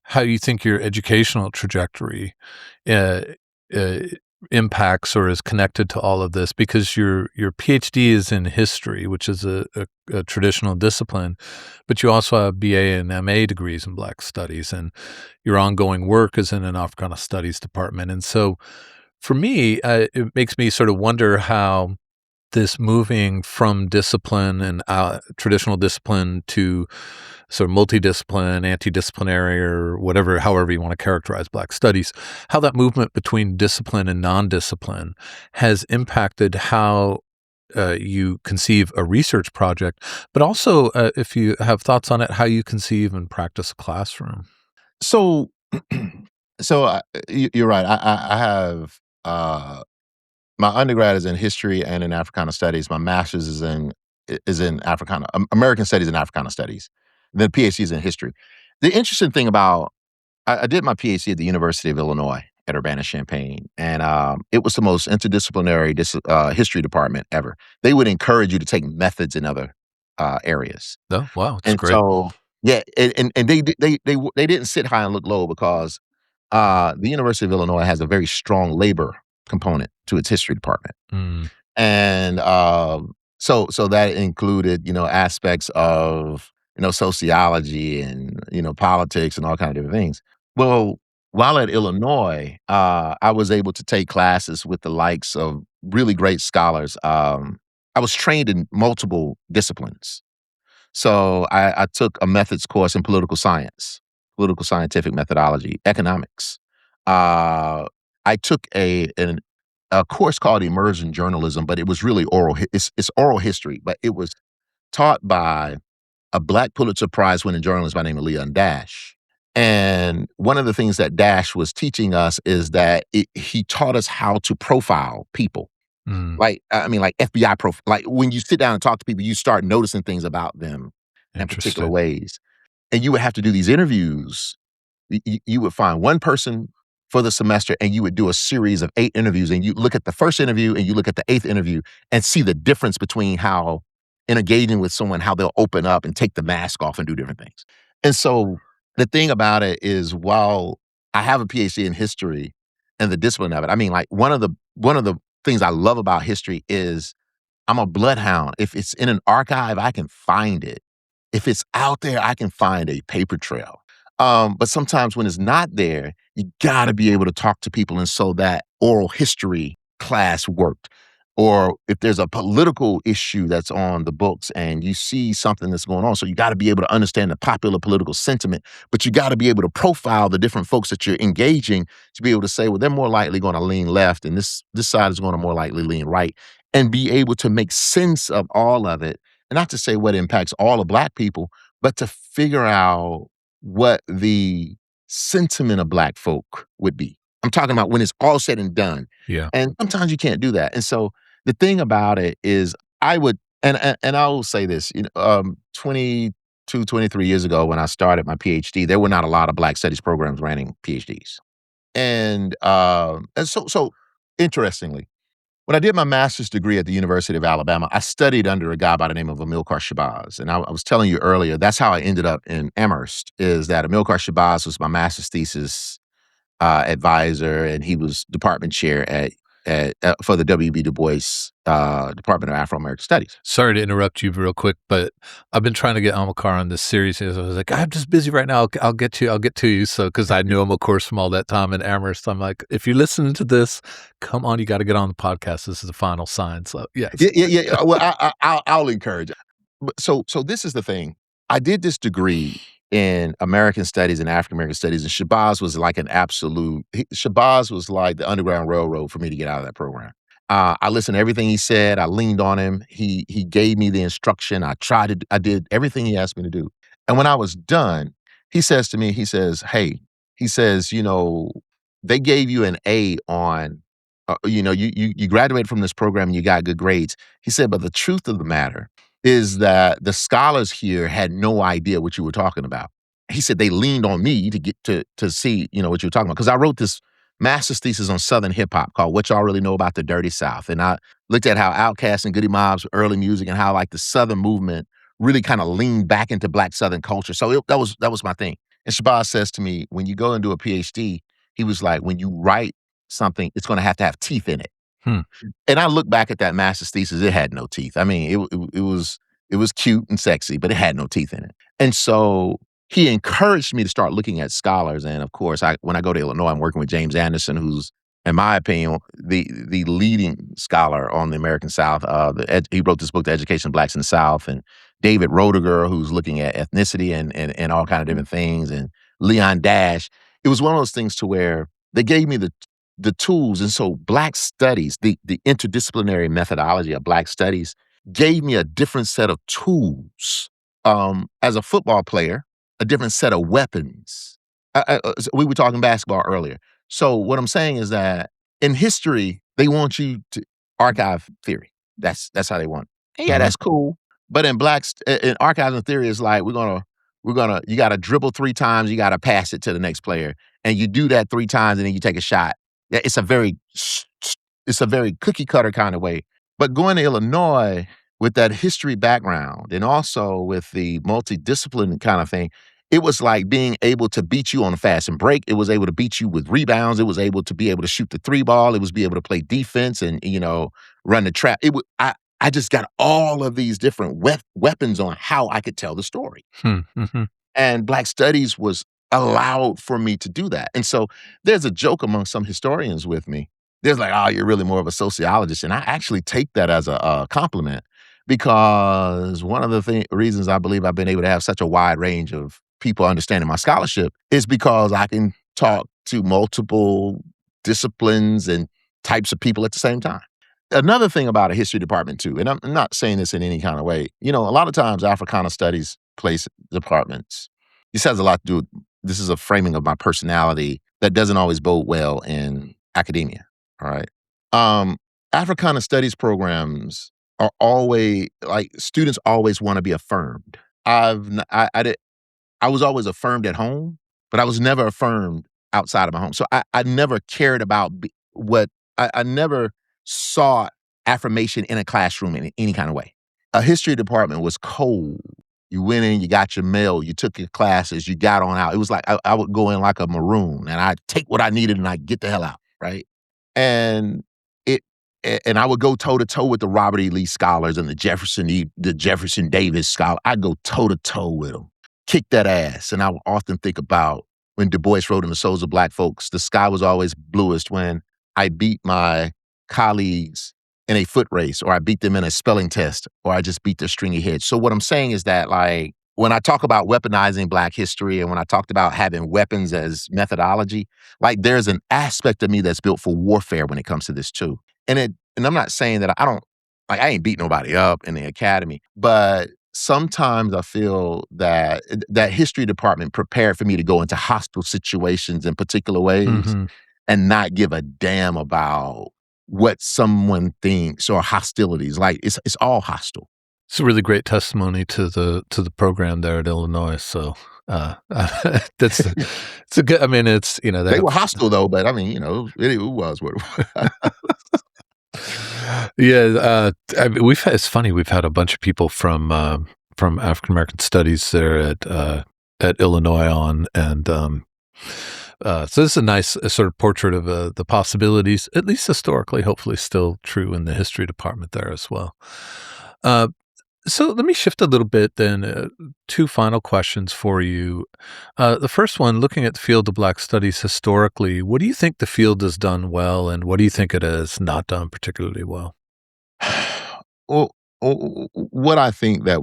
how you think your educational trajectory, uh, uh, impacts or is connected to all of this, because your PhD is in history, which is a traditional discipline, but you also have BA and MA degrees in Black studies, and your ongoing work is in an Africana studies department, and so for me, it makes me sort of wonder how this moving from discipline and traditional discipline to sort of multidiscipline, anti-disciplinary, or whatever, however you want to characterize Black studies, how that movement between discipline and non-discipline has impacted how you conceive a research project, but also, if you have thoughts on it, how you conceive and practice a classroom. So, you're right. I have, my undergrad is in history and in Africana studies. My master's is in Africana American studies and Africana studies. The PhD is in history. The interesting thing about I did my PhD at the University of Illinois at Urbana-Champaign, and, it was the most interdisciplinary history department ever. They would encourage you to take methods in other, areas. Oh, wow, it's And great. so yeah, and they didn't sit high and look low because, the University of Illinois has a very strong labor component to its history department. Mm, And, so that included, aspects of, sociology and, politics and all kind of different things. Well, while at Illinois, I was able to take classes with the likes of really great scholars. I was trained in multiple disciplines. So I took a methods course in political science, political scientific methodology, economics. I took a course called immersion journalism, but it was really it's oral history, but it was taught by a Black Pulitzer Prize winning journalist by the name of Leon Dash. And one of the things that Dash was teaching us is that he taught us how to profile people. mm, Like, I mean, like FBI like when you sit down and talk to people, you start noticing things about them in particular interesting. ways. And you would have to do these interviews. You would find one person for the semester, and you would do a series of 8 interviews, and you look at the first interview and you look at the 8th interview and see the difference between how in engaging with someone, how they'll open up and take the mask off and do different things. And so the thing about it is, while I have a PhD in history and the discipline of it, I mean, like one of the things I love about history is I'm a bloodhound. If it's in an archive, I can find it. If it's out there, I can find a paper trail. But sometimes when it's not there, you gotta be able to talk to people, and so that oral history class worked. Or if there's a political issue that's on the books and you see something that's going on, so you gotta be able to understand the popular political sentiment, but you gotta be able to profile the different folks that you're engaging to be able to say, well, they're more likely gonna lean left and this side is gonna more likely lean right, and be able to make sense of all of it. And not to say what impacts all of Black people, but to figure out what the sentiment of Black folk would be. I'm talking about when it's all said and done. Yeah. And sometimes you can't do that. And so the thing about it is I would and I will say this, 22, 23 years ago when I started my PhD, there were not a lot of Black studies programs running PhDs. And so interestingly, when I did my master's degree at the University of Alabama, I studied under a guy by the name of Amilcar Shabazz. And I was telling you earlier, that's how I ended up in Amherst, is that Amilcar Shabazz was my master's thesis advisor, and he was department chair for the W.B. Du Bois Department of Afro-American Studies. Sorry to interrupt you real quick, but I've been trying to get Amilcar on this series. And I was like, I'm just busy right now. I'll get to you. I'll get to you. So, because I knew him, of course, from all that time in Amherst, I'm like, if you're listening to this, come on, you got to get on the podcast. This is the final sign. So, yes. Yeah. Well, I'll encourage. So this is the thing. I did this degree in American Studies and African American Studies, and Shabazz was like an absolute. Shabazz was like the Underground Railroad for me to get out of that program. I listened to everything he said. I leaned on him. He gave me the instruction. I did everything he asked me to do. And when I was done, he says to me, he says, "Hey," he says, "they gave you an A on, you graduated from this program and you got good grades." He said, "But the truth of the matter is that the scholars here had no idea what you were talking about." He said they leaned on me to get to see, what you were talking about. Because I wrote this master's thesis on Southern hip hop called What Y'all Really Know About the Dirty South. And I looked at how Outkast and Goody Mob's early music and how like the Southern movement really kind of leaned back into Black Southern culture. So that was my thing. And Shabazz says to me, when you go and do a PhD, he was like, when you write something, it's going to have teeth in it. Hmm. And I look back at that master's thesis, it had no teeth. I mean, it was cute and sexy, but it had no teeth in it. And so he encouraged me to start looking at scholars. And of course, when I go to Illinois, I'm working with James Anderson, who's, in my opinion, the leading scholar on the American South. He wrote this book, The Education of Blacks in the South, and David Roediger, who's looking at ethnicity and all kind of different things, and Leon Dash. It was one of those things to where they gave me the tools. And so Black studies, the interdisciplinary methodology of Black studies gave me a different set of tools. As a football player, a different set of weapons. We were talking basketball earlier. So what I'm saying is that in history, they want you to archive theory. That's how they want it. And yeah, Mhm. that's cool. But in in archiving theory, is like you got to dribble 3 times, you got to pass it to the next player, and you do that 3 times, and then you take a shot. Yeah, it's a very cookie cutter kind of way. But going to Illinois with that history background and also with the multidiscipline kind of thing, it was like being able to beat you on a fast and break. It was able to beat you with rebounds. It was able to be able to shoot the 3 ball. It was be able to play defense and run the trap. I just got all of these different weapons on how I could tell the story. Hmm. Mhm. And Black studies was allowed for me to do that. And so there's a joke among some historians with me. There's like, "Oh, you're really more of a sociologist." And I actually take that as a compliment, because one of the reasons I believe I've been able to have such a wide range of people understanding my scholarship is because I can talk to multiple disciplines and types of people at the same time. Another thing about a history department too, and I'm not saying this in any kind of way, a lot of times Africana studies place departments. This has a lot to do with, this is a framing of my personality that doesn't always bode well in academia. All right. Um, Africana studies programs are always like, students always want to be affirmed. I was always affirmed at home, but I was never affirmed outside of my home. So I never cared about I never saw affirmation in a classroom in any kind of way. A history department was cold. You went in, you got your mail, you took your classes, you got on out. It was like I would go in like a maroon, and I'd take what I needed and I'd get the hell out, right? And it and I would go toe to toe with the Robert E. Lee scholars and the Jefferson Davis scholar. I'd go toe to toe with them. kick that ass. And I would often think about when Du Bois wrote in The Souls of Black Folks, the sky was always bluest when I beat my colleagues in a foot race, or I beat them in a spelling test, or I just beat their stringy heads. So what I'm saying is that, like, when I talk about weaponizing Black history and when I talked about having weapons as methodology, like, there's an aspect of me that's built for warfare when it comes to this too. And I'm not saying that I don't, like, I ain't beat nobody up in the academy, but sometimes I feel that that history department prepared for me to go into hostile situations in particular ways Mhm. and not give a damn about what someone thinks or hostilities. Like, it's all hostile. It's a really great testimony to the program there at Illinois, so, that's it's a good I mean, it's, they They have were hostile though, but I mean, it was what it was. yeah, I mean, it's funny, we've had a bunch of people from African American studies there at Illinois on, and, so this is a nice, sort of portrait of, the possibilities, at least historically, hopefully still true in the history department there as well. Uh So let me shift a little bit then. Two final questions for you. The first one, looking at the field of Black studies historically, what do you think the field has done well, and what do you think it has not done particularly well? Well, what I think that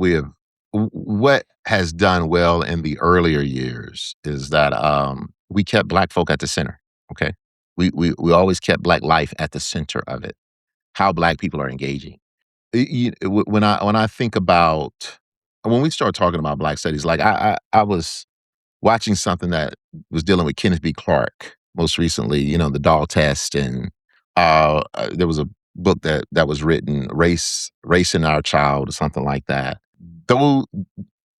what has done well in the earlier years is that we kept Black folk at the center. Okay, we always kept Black life at the center of it. How Black people are engaging. When I think about when we start talking about Black studies, like I was watching something that was dealing with Kenneth B. Clark most recently, the doll test, and there was a book that was written, Race in Our Child, or something like that. Though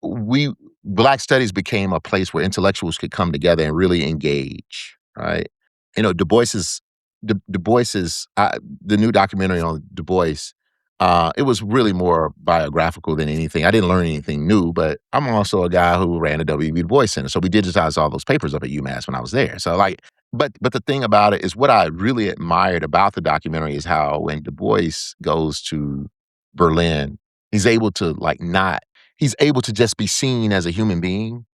we Black studies became a place where intellectuals could come together and really engage, right? Du Bois's the new documentary on Du Bois. It was really more biographical than anything. I didn't learn anything new, but I'm also a guy who ran a W.B. Du Bois Center, so we digitized all those papers up at UMass when I was there. So, like, but the thing about it is, what I really admired about the documentary is how when Du Bois goes to Berlin, he's able to like not he's able to just be seen as a human being,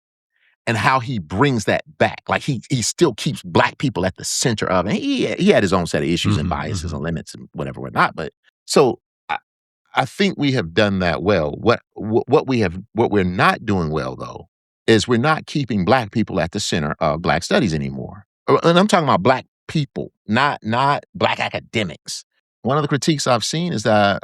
and how he brings that back. Like, he still keeps Black people at the center of it. He had his own set of issues and Mhm, biases mhm. and limits and whatever, whatnot. But so I, I think we have done that well. What we're not doing well though is we're not keeping Black people at the center of Black studies anymore. And I'm talking about Black people, not Black academics. One of the critiques I've seen is that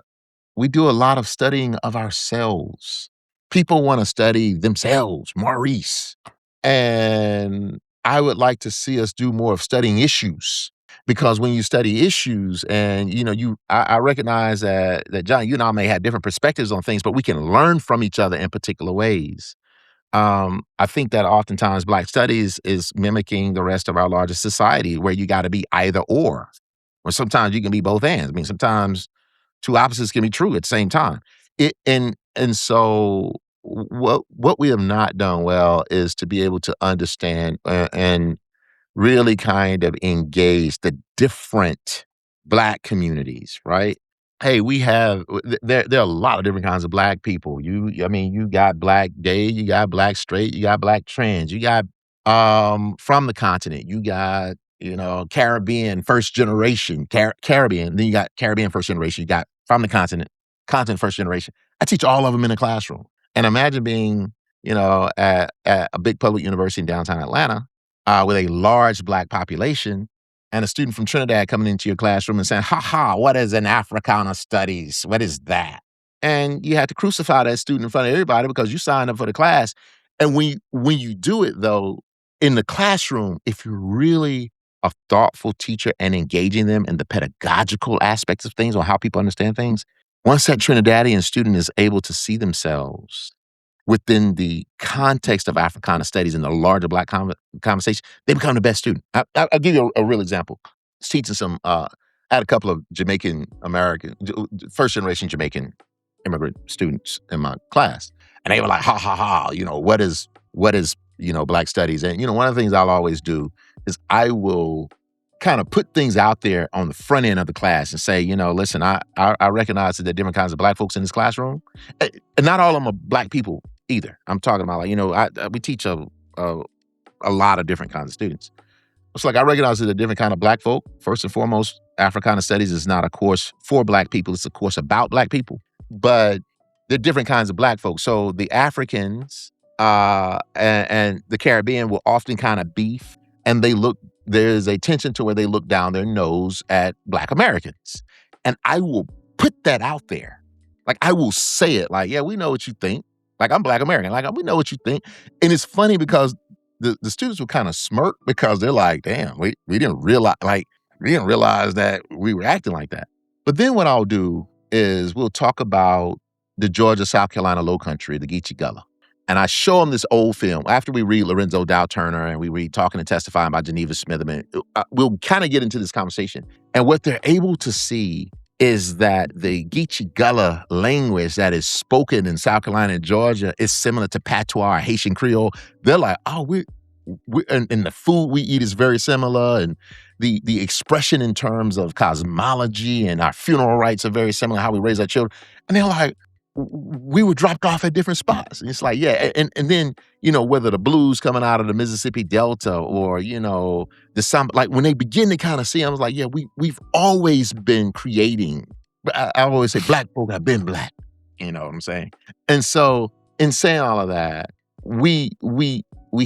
we do a lot of studying of ourselves. People want to study themselves, Maurice. And I would like to see us do more of studying issues, because when you study issues and I recognize that John, you and I may have different perspectives on things, but we can learn from each other in particular ways. I think that oftentimes Black studies is mimicking the rest of our larger society, where you got to be either or sometimes you can be both ends. I mean, sometimes two opposites can be true at the same time. So what we have not done well is to be able to understand and really kind of engage the different Black communities, right? Hey, we have there are a lot of different kinds of Black people. I mean, you got Black gay, you got Black straight, you got Black trans, you got from the continent, you got Caribbean first generation, Caribbean, then you got Caribbean first generation, you got from the continent first generation. I teach all of them in a classroom, and imagine being at a big public university in downtown Atlanta with a large Black population, and a student from Trinidad coming into your classroom and saying, "Ha ha, what is an Africana studies? What is that?" And you had to crucify that student in front of everybody because you signed up for the class. And when you do it though, in the classroom, if you're really a thoughtful teacher and engaging them in the pedagogical aspects of things or how people understand things, once that Trinidadian student is able to see themselves within the context of Africana studies and the larger Black conversation, they become the best student. I'll give you a real example. I was teaching I had a couple of Jamaican American, first generation Jamaican immigrant students in my class, and they were like, "Ha ha ha! What is Black studies?" And one of the things I'll always do is I will kind of put things out there on the front end of the class and say, listen, I recognize that there are different kinds of Black folks in this classroom, and not all of them are Black people. either. I'm talking about like, we teach a, a lot of different kinds of students. It's like I recognize that a different kind of black folk. First and foremost, Africana Studies is not a course for black people. It's a course about black people. But there are different kinds of black folks. So the Africans and the Caribbean will often kind of beef, and there's a tension to where they look down their nose at black Americans. And I will put that out there. Like I will say it like, yeah, we know what you think. Like I'm black American. Like we know what you think. And it's funny because the students will kind of smirk because they're like, damn, we didn't realize that we were acting like that. But then what I'll do is we'll talk about the Georgia, South Carolina low country, the Geechee Gullah. And I show them this old film. After we read Lorenzo Dow Turner and we read Talking and Testifying by Geneva Smitherman, we'll kind of get into this conversation. And what they're able to see is that the Geechee Gullah language that is spoken in South Carolina and Georgia is similar to Patois or Haitian Creole. They're like, oh, we and the food we eat is very similar, and the expression in terms of cosmology and our funeral rites are very similar, how we raise our children. And they're like, we were dropped off at different spots. And it's like, yeah. And then, whether the blues coming out of the Mississippi Delta or, like when they begin to kind of see, I was like, yeah, we've always been creating. I always say black folk have been black. You know what I'm saying? And so in saying all of that, we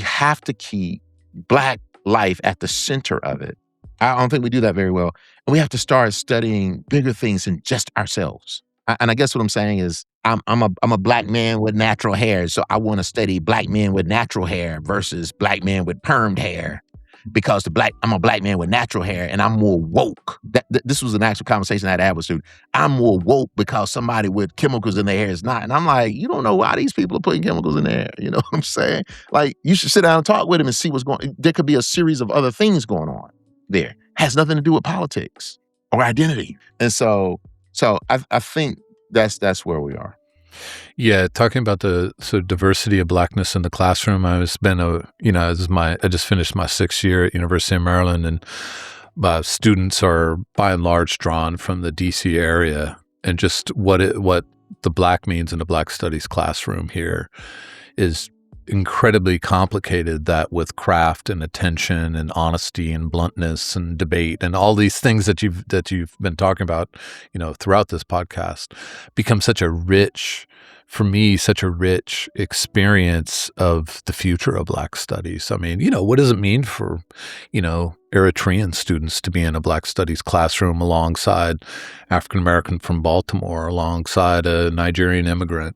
have to keep black life at the center of it. I don't think we do that very well. And we have to start studying bigger things than just ourselves. And I guess what I'm saying is I'm a black man with natural hair, so I want to study black men with natural hair versus black men with permed hair because I'm a black man with natural hair and I'm more woke. This was an actual conversation I had with a student. I'm more woke because somebody with chemicals in their hair is not. And I'm like, you don't know why these people are putting chemicals in their hair. You know what I'm saying? Like, you should sit down and talk with them and see what's going on. There could be a series of other things going on there. Has nothing to do with politics or identity. And so I think that's where we are. Yeah, talking about the sort of diversity of blackness in the classroom. I just finished my 6th year at University of Maryland, and students are by and large drawn from the DC area, and just what the black means in the Black Studies classroom here is incredibly complicated, that with craft and attention and honesty and bluntness and debate and all these things that you've been talking about, throughout this podcast, become such a rich experience of the future of Black studies. I mean, what does it mean for, Eritrean students to be in a Black studies classroom alongside African American from Baltimore, alongside a Nigerian immigrant?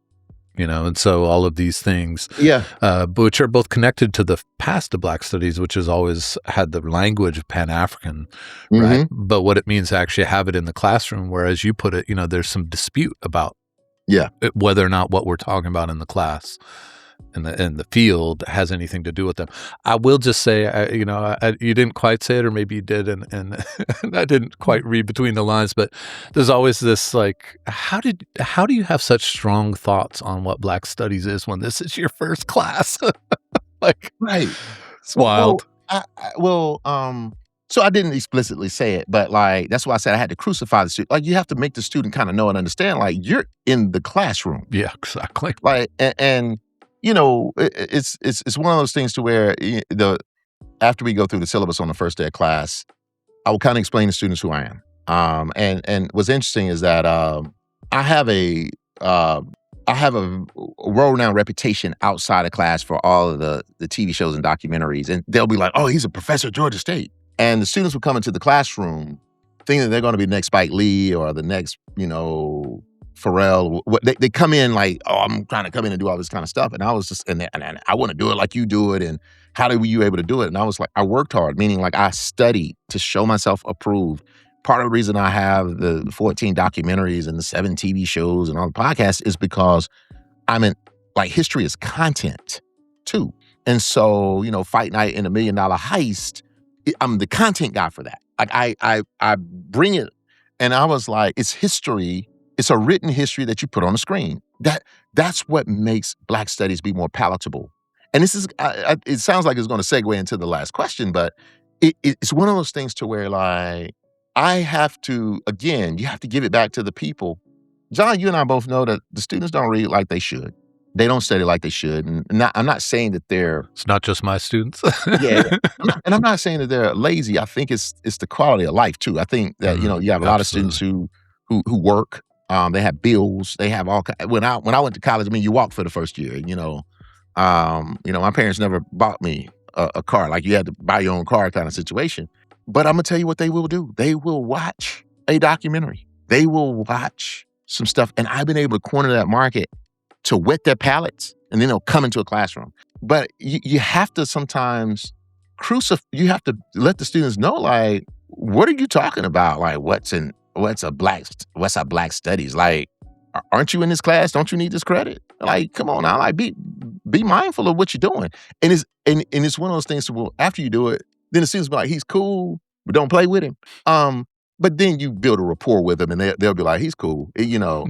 And so all of these things, which are both connected to the past of Black studies, which has always had the language of Pan-African, right? But what it means to actually have it in the classroom, where, as you put it, there's some dispute about whether or not what we're talking about in the class and the field has anything to do with them. I will just say, you didn't quite say it, or maybe you did, and I didn't quite read between the lines, but there's always this, like, how do you have such strong thoughts on what Black studies is when this is your first class? Like, right. It's wild. So I didn't explicitly say it, but like, that's why I said I had to crucify the student. Like, you have to make the student kind of know and understand, like, you're in the classroom. Yeah, exactly. Like, and it's one of those things to where after we go through the syllabus on the first day of class, I will kind of explain to students who I am. And what's interesting is that I have a world-renowned reputation outside of class for all of the TV shows and documentaries, and they'll be like, "Oh, he's a professor at Georgia State," and the students will come into the classroom thinking that they're going to be the next Spike Lee or the next, Pharrell. They come in like, oh, I'm trying to come in and do all this kind of stuff. And I was just, and I want to do it like you do it. And how were you able to do it? And I was like, I worked hard, meaning like I studied to show myself approved. Part of the reason I have the 14 documentaries and the 7 TV shows and all the podcasts is because history is content too. And so, Fight Night and $1 Million Heist, I'm the content guy for that. Like I bring it, and I was like, it's history. It's a written history that you put on the screen. That's what makes Black studies be more palatable. And this is, it sounds like it's going to segue into the last question, but it's one of those things to where, like, you have to give it back to the people. John, you and I both know that the students don't read like they should. They don't study like they should, and I'm not saying that they're It's not just my students. yeah, yeah. I'm not saying that they're lazy. I think it's the quality of life too. I think that, you have a lot of students Absolutely. who work, they have bills, they have all ki when I went to college, I mean, you walk for the first year, my parents never bought me a car, like you had to buy your own car kind of situation. But Imma tell you what they will do. They will watch a documentary. They will watch some stuff, and I've been able to corner that market to whet their palates, and then they'll come into a classroom. But you have to sometimes you have to let the students know, like, what are you talking about? Like, what's a black studies? Like, aren't you in this class? Don't you need this credit? Like, come on now, like be mindful of what you're doing. And it's one of those things, well, after you do it, then the students be like, he's cool, but don't play with him. Um, but then you build a rapport with them, and they'll be like, he's cool, But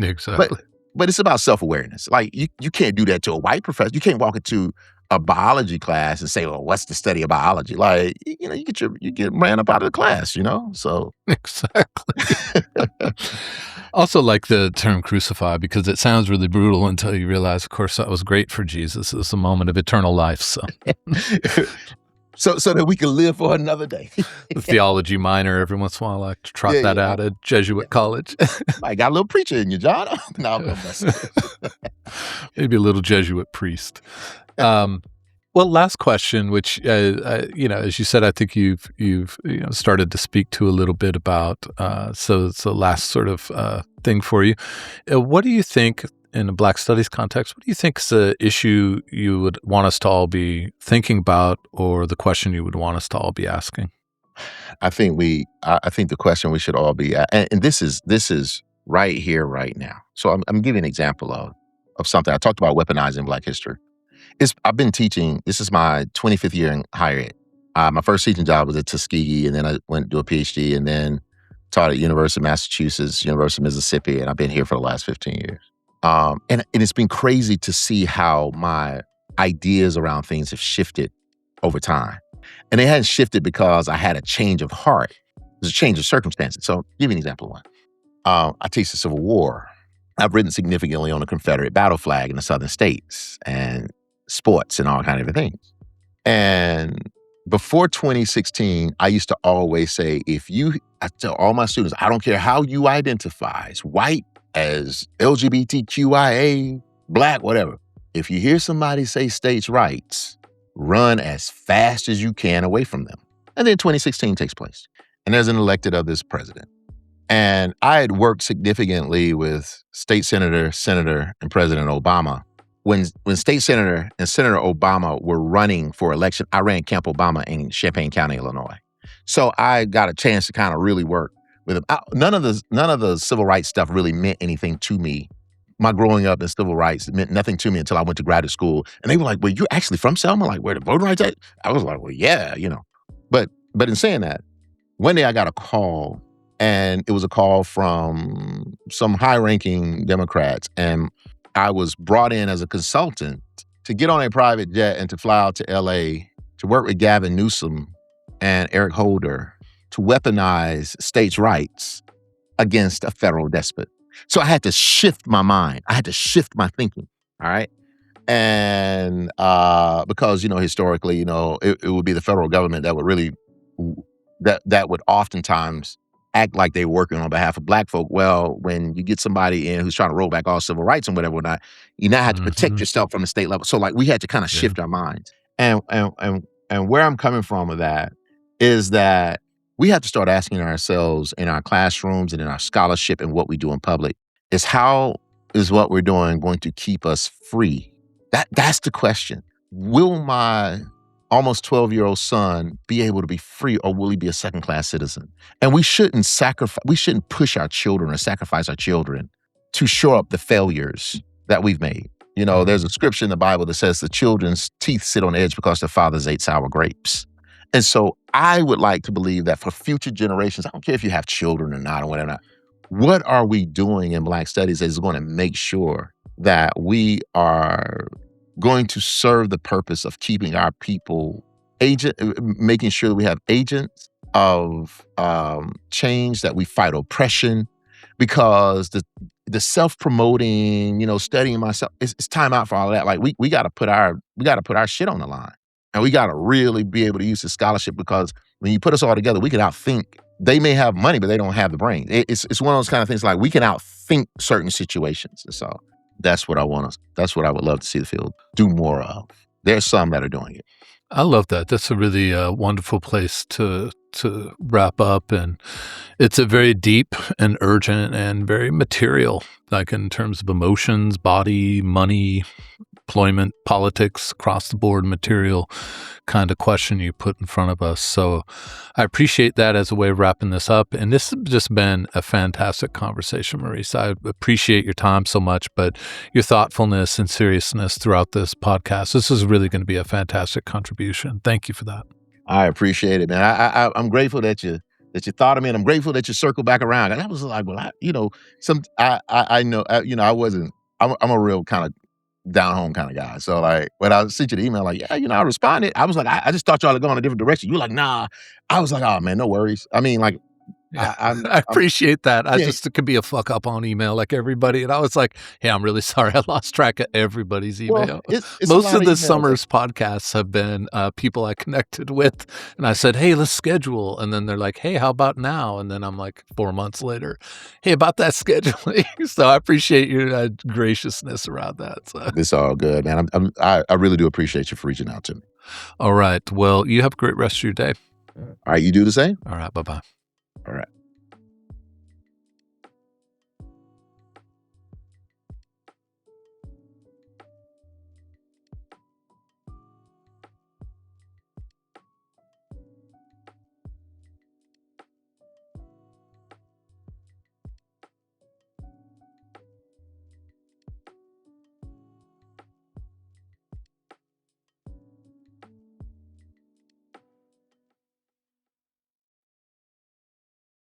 Exactly. but it's about self-awareness. Like, you can't do that to a white professor. You can't walk into a biology class and say, "Well, what's the study of biology?" Like, you get ran up out of the class, So Exactly. Also like the term crucify because it sounds really brutal until you realize, of course, that was great for Jesus. It was a moment of eternal life. So so that we can live for another day. the theology minor, every once in a while, I like to trot Yeah, that yeah. out at Jesuit college. I got a little preacher in you, John. No, I'm messing. Maybe a little Jesuit priest. Well, last question, which as you said, I think you've started to speak to a little bit about. So it's the last sort of thing for you. What do you think in a Black Studies context? What do you think is the issue you would want us to all be thinking about, or the question you would want us to all be asking? I think the question we should all be, and this is right here, right now. So I'm giving an example of something I talked about weaponizing Black history. I've been teaching. This is my 25th year in higher ed. My first teaching job was at Tuskegee, and then I went to do a PhD, and then taught at University of Massachusetts, University of Mississippi, and I've been here for the last 15 years. And it's been crazy to see how my ideas around things have shifted over time. And they hadn't shifted because I had a change of heart. There's a change of circumstances. So, give you an example of one. I teach the Civil War. I've written significantly on the Confederate battle flag in the Southern states and sports and all kind of things. And before 2016, I used to always say, I tell all my students, I don't care how you identify, as white, as LGBTQIA, Black, whatever. If you hear somebody say states' rights, run as fast as you can away from them. And then 2016 takes place, and there's an elected of this president. And I had worked significantly with State Senator, and President Obama. When State Senator and Senator Obama were running for election, I ran Camp Obama in Champaign County, Illinois. So I got a chance to kind of really work with him. None of the civil rights stuff really meant anything to me. My growing up in civil rights meant nothing to me until I went to graduate school. And they were like, "Well, you're actually from Selma? Like, where the voting rights at?" I was like, "Well, yeah." But in saying that, one day I got a call, and it was a call from some high-ranking Democrats, and I was brought in as a consultant to get on a private jet and to fly out to LA to work with Gavin Newsom and Eric Holder to weaponize states' rights against a federal despot. So I had to shift my mind. I had to shift my thinking. All right. And because, historically, it would be the federal government that would really that would oftentimes act like they were working on behalf of Black folk. Well, when you get somebody in who's trying to roll back all civil rights and whatever, you now have to protect yourself from the state level. So, like, we had to kind of shift our minds. And where I'm coming from with that is that we have to start asking ourselves in our classrooms and in our scholarship and what we do in public is, how is what we're doing going to keep us free? That's the question. Will my almost 12-year-old son be able to be free, or will he be a second-class citizen? And we shouldn't push our children or sacrifice our children to shore up the failures that we've made. There's a scripture in the Bible that says the children's teeth sit on edge because their fathers ate sour grapes. And so I would like to believe that for future generations, I don't care if you have children or not or whatever, what are we doing in Black Studies that is going to make sure that we are going to serve the purpose of keeping our people making sure that we have agents of change, that we fight oppression, because the self-promoting, studying myself, it's time out for all of that. Like we gotta put our shit on the line. And we gotta really be able to use the scholarship because when you put us all together, we can outthink. They may have money, but they don't have the brain. It's one of those kind of things like we can outthink certain situations. And so that's what I would love to see the field do more of. There's some that are doing it. I love that. That's a really wonderful place to wrap up, and it's a very deep and urgent and very material, like in terms of emotions, body, money, employment, politics, across the board material kind of question you put in front of us. So I appreciate that as a way of wrapping this up. And this has just been a fantastic conversation, Maurice. I appreciate your time so much, but your thoughtfulness and seriousness throughout this podcast. This is really going to be a fantastic contribution. Thank you for that. I appreciate it, man. I'm grateful that you thought of me, and I'm grateful that you circled back around. And I was like, well, I know, I wasn't. I'm a real kind of down home kind of guy. So like when I sent you the email, like, yeah, I responded. I was like, I just thought y'all had gone a different direction. You were like, nah. I was like, oh man, no worries. I mean, like, Yeah, I I'm appreciate that. yeah. It could be a fuck up on email like everybody. And I was like, hey, I'm really sorry. I lost track of everybody's Well, email. it's a Most lot of of this emails. summer's podcasts have been people I connected with. And I said, hey, let's schedule. And then they're like, hey, how about now? And then I'm like 4 months later, hey, about that scheduling. So I appreciate your graciousness around that. So, It's all good, man. I really do appreciate you for reaching out to me. all right. Well, you have a great rest of your day. All right, you do the same. All right. Bye bye. All right.